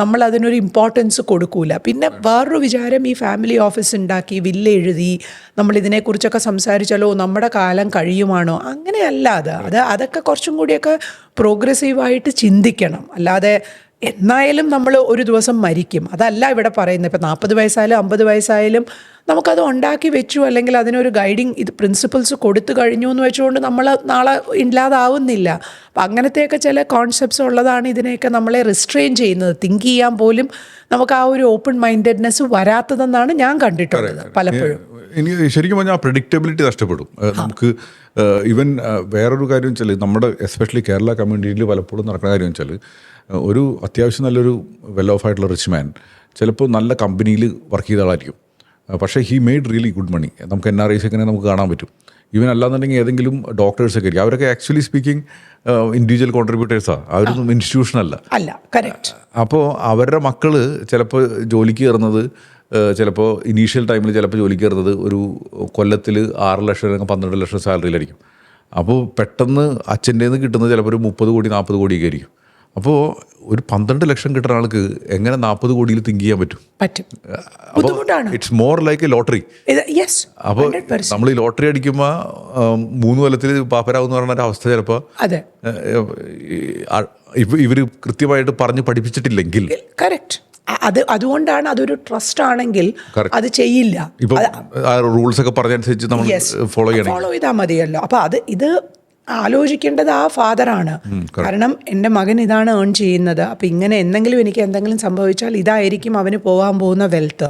നമ്മൾ അതിനൊരു ഇമ്പോർട്ടൻസ് കൊടുക്കൂല. പിന്നെ വേറൊരു വിചാരം, ഈ ഫാമിലി ഓഫീസ് ഉണ്ടാക്കി വില്ല് എഴുതി നമ്മളിതിനെക്കുറിച്ചൊക്കെ സംസാരിച്ചാലോ നമ്മുടെ കാലം കഴിയുമാണോ? അങ്ങനെയല്ല. അതൊക്കെ കുറച്ചും കൂടിയൊക്കെ പ്രോഗ്രസീവായിട്ട് ചിന്തിക്കണം. അല്ലാതെ എന്നായാലും നമ്മൾ ഒരു ദിവസം മരിക്കും, അതല്ല ഇവിടെ പറയുന്നത്. ഇപ്പോൾ 40 വയസ്സായാലും 50 വയസ്സായാലും നമുക്കത് ഉണ്ടാക്കി വെച്ചു, അല്ലെങ്കിൽ അതിനൊരു ഗൈഡിങ് പ്രിൻസിപ്പിൾസ് കൊടുത്തു കഴിഞ്ഞു എന്ന് വെച്ചുകൊണ്ട് നമ്മൾ നാളെ ഇല്ലാതാവുന്നില്ല. അപ്പം അങ്ങനത്തെയൊക്കെ ചില കോൺസെപ്റ്റ്സ് ഉള്ളതാണ് ഇതിനെയൊക്കെ നമ്മളെ റിസ്ട്രെയിൻ ചെയ്യുന്നത്. തിങ്ക് ചെയ്യാൻ പോലും നമുക്ക് ആ ഒരു ഓപ്പൺ മൈൻഡഡ്നെസ് വരാത്തതെന്നാണ് ഞാൻ കണ്ടിട്ടുള്ളത് പലപ്പോഴും. എനിക്ക് ശരിക്കും പറഞ്ഞാൽ ആ പ്രെഡിക്റ്റബിലിറ്റി നഷ്ടപ്പെടും നമുക്ക്. ഈവൻ വേറൊരു കാര്യം വെച്ചാൽ നമ്മുടെ എസ്പെഷ്യലി കേരള കമ്മ്യൂണിറ്റിയിൽ പലപ്പോഴും നടക്കുന്ന കാര്യം വെച്ചാൽ, ഒരു അത്യാവശ്യം നല്ലൊരു വെൽ ഓഫ് ആയിട്ടുള്ള റിച്ച് മാൻ ചിലപ്പോൾ നല്ല കമ്പനിയിൽ വർക്ക് ചെയ്ത ആളായിരിക്കും, പക്ഷേ ഹി മെയ്ഡ് റിയലി ഗുഡ് മണി. നമുക്ക് NRIs ഒക്കെ നമുക്ക് കാണാൻ പറ്റും. ഈവൻ അല്ലാന്നുണ്ടെങ്കിൽ ഏതെങ്കിലും ഡോക്ടേഴ്സൊക്കെ ആയിരിക്കും, അവരൊക്കെ ആക്ച്വലി സ്പീക്കിംഗ് ഇൻഡിവിജ്വൽ കോൺട്രിബ്യൂട്ടേഴ്സാണ്, അവരൊന്നും ഇൻസ്റ്റിറ്റ്യൂഷനല്ല. അപ്പോൾ അവരുടെ മക്കൾ ചിലപ്പോൾ ജോലിക്ക് കയറുന്നത്, ചിലപ്പോൾ ഇനീഷ്യൽ ടൈമിൽ ചിലപ്പോൾ ജോലിക്ക് കയറുന്നത് ഒരു കൊല്ലത്തിൽ 6 ലക്ഷം അല്ലെങ്കിൽ 12 ലക്ഷം സാലറിയിലായിരിക്കും. അപ്പോൾ പെട്ടെന്ന് അച്ഛൻ്റെ നിന്ന് കിട്ടുന്നത് ചിലപ്പോൾ ഒരു 30 കോടി 40 കോടിയൊക്കെ ആയിരിക്കും. അപ്പോൾ ഒരു 12 ലക്ഷം കിട്ടുന്ന ആൾക്ക് എങ്ങനെ 40 കോടിയിൽ തിങ്ക് ചെയ്യാൻ പറ്റും? അപ്പോൾ it's more like A lottery. അപ്പോൾ നമ്മൾ ഈ ലോട്ടറി അടിക്കുമ്പോൾ 3 കൊല്ലത്തിൽ പാപ്പരാവെന്ന് പറയുന്ന അവസ്ഥ ചിലപ്പോൾ ഇവർ കൃത്യമായിട്ട് പറഞ്ഞ് പഠിപ്പിച്ചിട്ടില്ലെങ്കിൽ. അതുകൊണ്ടാണ് അതൊരു ട്രസ്റ്റ് ആണെങ്കിൽ അത് ചെയ്യില്ല. റൂൾസ് ഒക്കെ പറഞ്ഞനുസരിച്ച് നമ്മൾ ഫോളോ ചെയ്താൽ മതിയല്ലോ. അപ്പോൾ ഇത് ആലോചിക്കേണ്ടത് ആ ഫാദറാണ്. കാരണം എൻ്റെ മകൻ ഇതാണ് ഏൺ ചെയ്യുന്നത്, അപ്പോൾ ഇങ്ങനെ എന്തെങ്കിലും സംഭവിച്ചാൽ ഇതായിരിക്കും അവന് പോകാൻ പോകുന്ന വെൽത്ത്.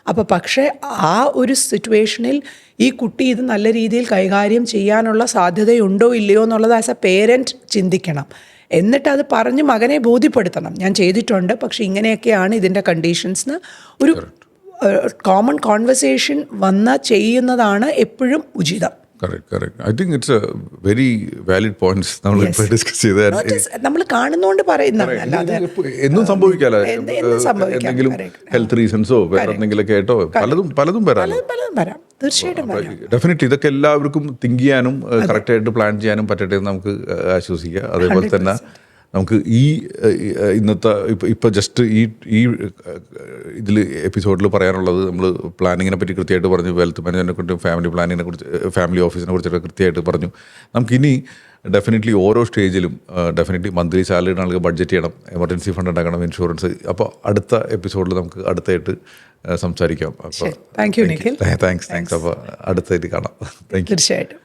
അപ്പോൾ പക്ഷേ ആ ഒരു സിറ്റുവേഷനിൽ ഈ കുട്ടി ഇത് നല്ല രീതിയിൽ കൈകാര്യം ചെയ്യാനുള്ള സാധ്യതയുണ്ടോ ഇല്ലയോ എന്നുള്ളത് ആസ് എ പേരൻറ്റ് ചിന്തിക്കണം. എന്നിട്ട് അത് പറഞ്ഞ് മകനെ ബോധ്യപ്പെടുത്തണം, ഞാൻ ചെയ്തിട്ടുണ്ട് പക്ഷെ ഇങ്ങനെയൊക്കെയാണ് ഇതിൻ്റെ കണ്ടീഷൻസ്. ഒരു കോമൺ കോൺവെർസേഷൻ ചെയ്യുന്നതാണ് എപ്പോഴും ഉചിതം. Correct I think it's A very valid points നമ്മൾ ഇപ്പോൾ ഡിസ്കസ് ചെയ്ത. നമ്മൾ കാണുന്നതുകൊണ്ട് പറയുന്നതാണ്, അല്ലാതെ എന്നും സംഭവിക്കാലോ, എന്നും സംഭവിക്കാം. എന്തെങ്കിലും ഹെൽത്ത് റീസൺസോ വേറെ എന്തെങ്കിലുമൊക്കെ ആയിട്ടോ പലതും വരാം. വരാം, തീർച്ചയായിട്ടും വരാം. ഡെഫിനറ്റ്ലി ഇതൊക്കെ എല്ലാവർക്കും തിങ്ക് ചെയ്യാനും കറക്റ്റായിട്ട് പ്ലാൻ ചെയ്യാനും പറ്റട്ടെ എന്ന് നമുക്ക് ആശ്വസിക്കുക. അതേപോലെ തന്നെ നമുക്ക് ഇന്നത്തെ ഇപ്പോൾ ജസ്റ്റ് ഈ ഇതിൽ എപ്പിസോഡിൽ പറയാനുള്ളത്, നമ്മൾ പ്ലാനിങ്ങിനെ പറ്റി കൃത്യമായിട്ട് പറഞ്ഞു, വെൽത്ത് മാനേജ്മെൻറ്റിനെ കുറിച്ച്, ഫാമിലി പ്ലാനിങ്ങിനെ കുറിച്ച്, ഫാമിലി ഓഫീസിനെ കുറിച്ചൊക്കെ കൃത്യമായിട്ട് പറഞ്ഞു. നമുക്കിനി ഡെഫിനറ്റ്ലി ഓരോ സ്റ്റേജിലും ഡെഫിനറ്റ്ലി മന്ത്ലി സാലറി ആളുകൾ ബഡ്ജറ്റ് ചെയ്യണം, എമർജൻസി ഫണ്ട് ഉണ്ടാക്കണം, ഇൻഷുറൻസ്. അപ്പോൾ അടുത്ത എപ്പിസോഡിൽ നമുക്ക് അടുത്തായിട്ട് സംസാരിക്കാം. അപ്പോൾ താങ്ക് യു നിഖിൽ. താങ്ക്സ്. അപ്പോൾ അടുത്തായിട്ട് കാണാം. Thank you. തീർച്ചയായിട്ടും.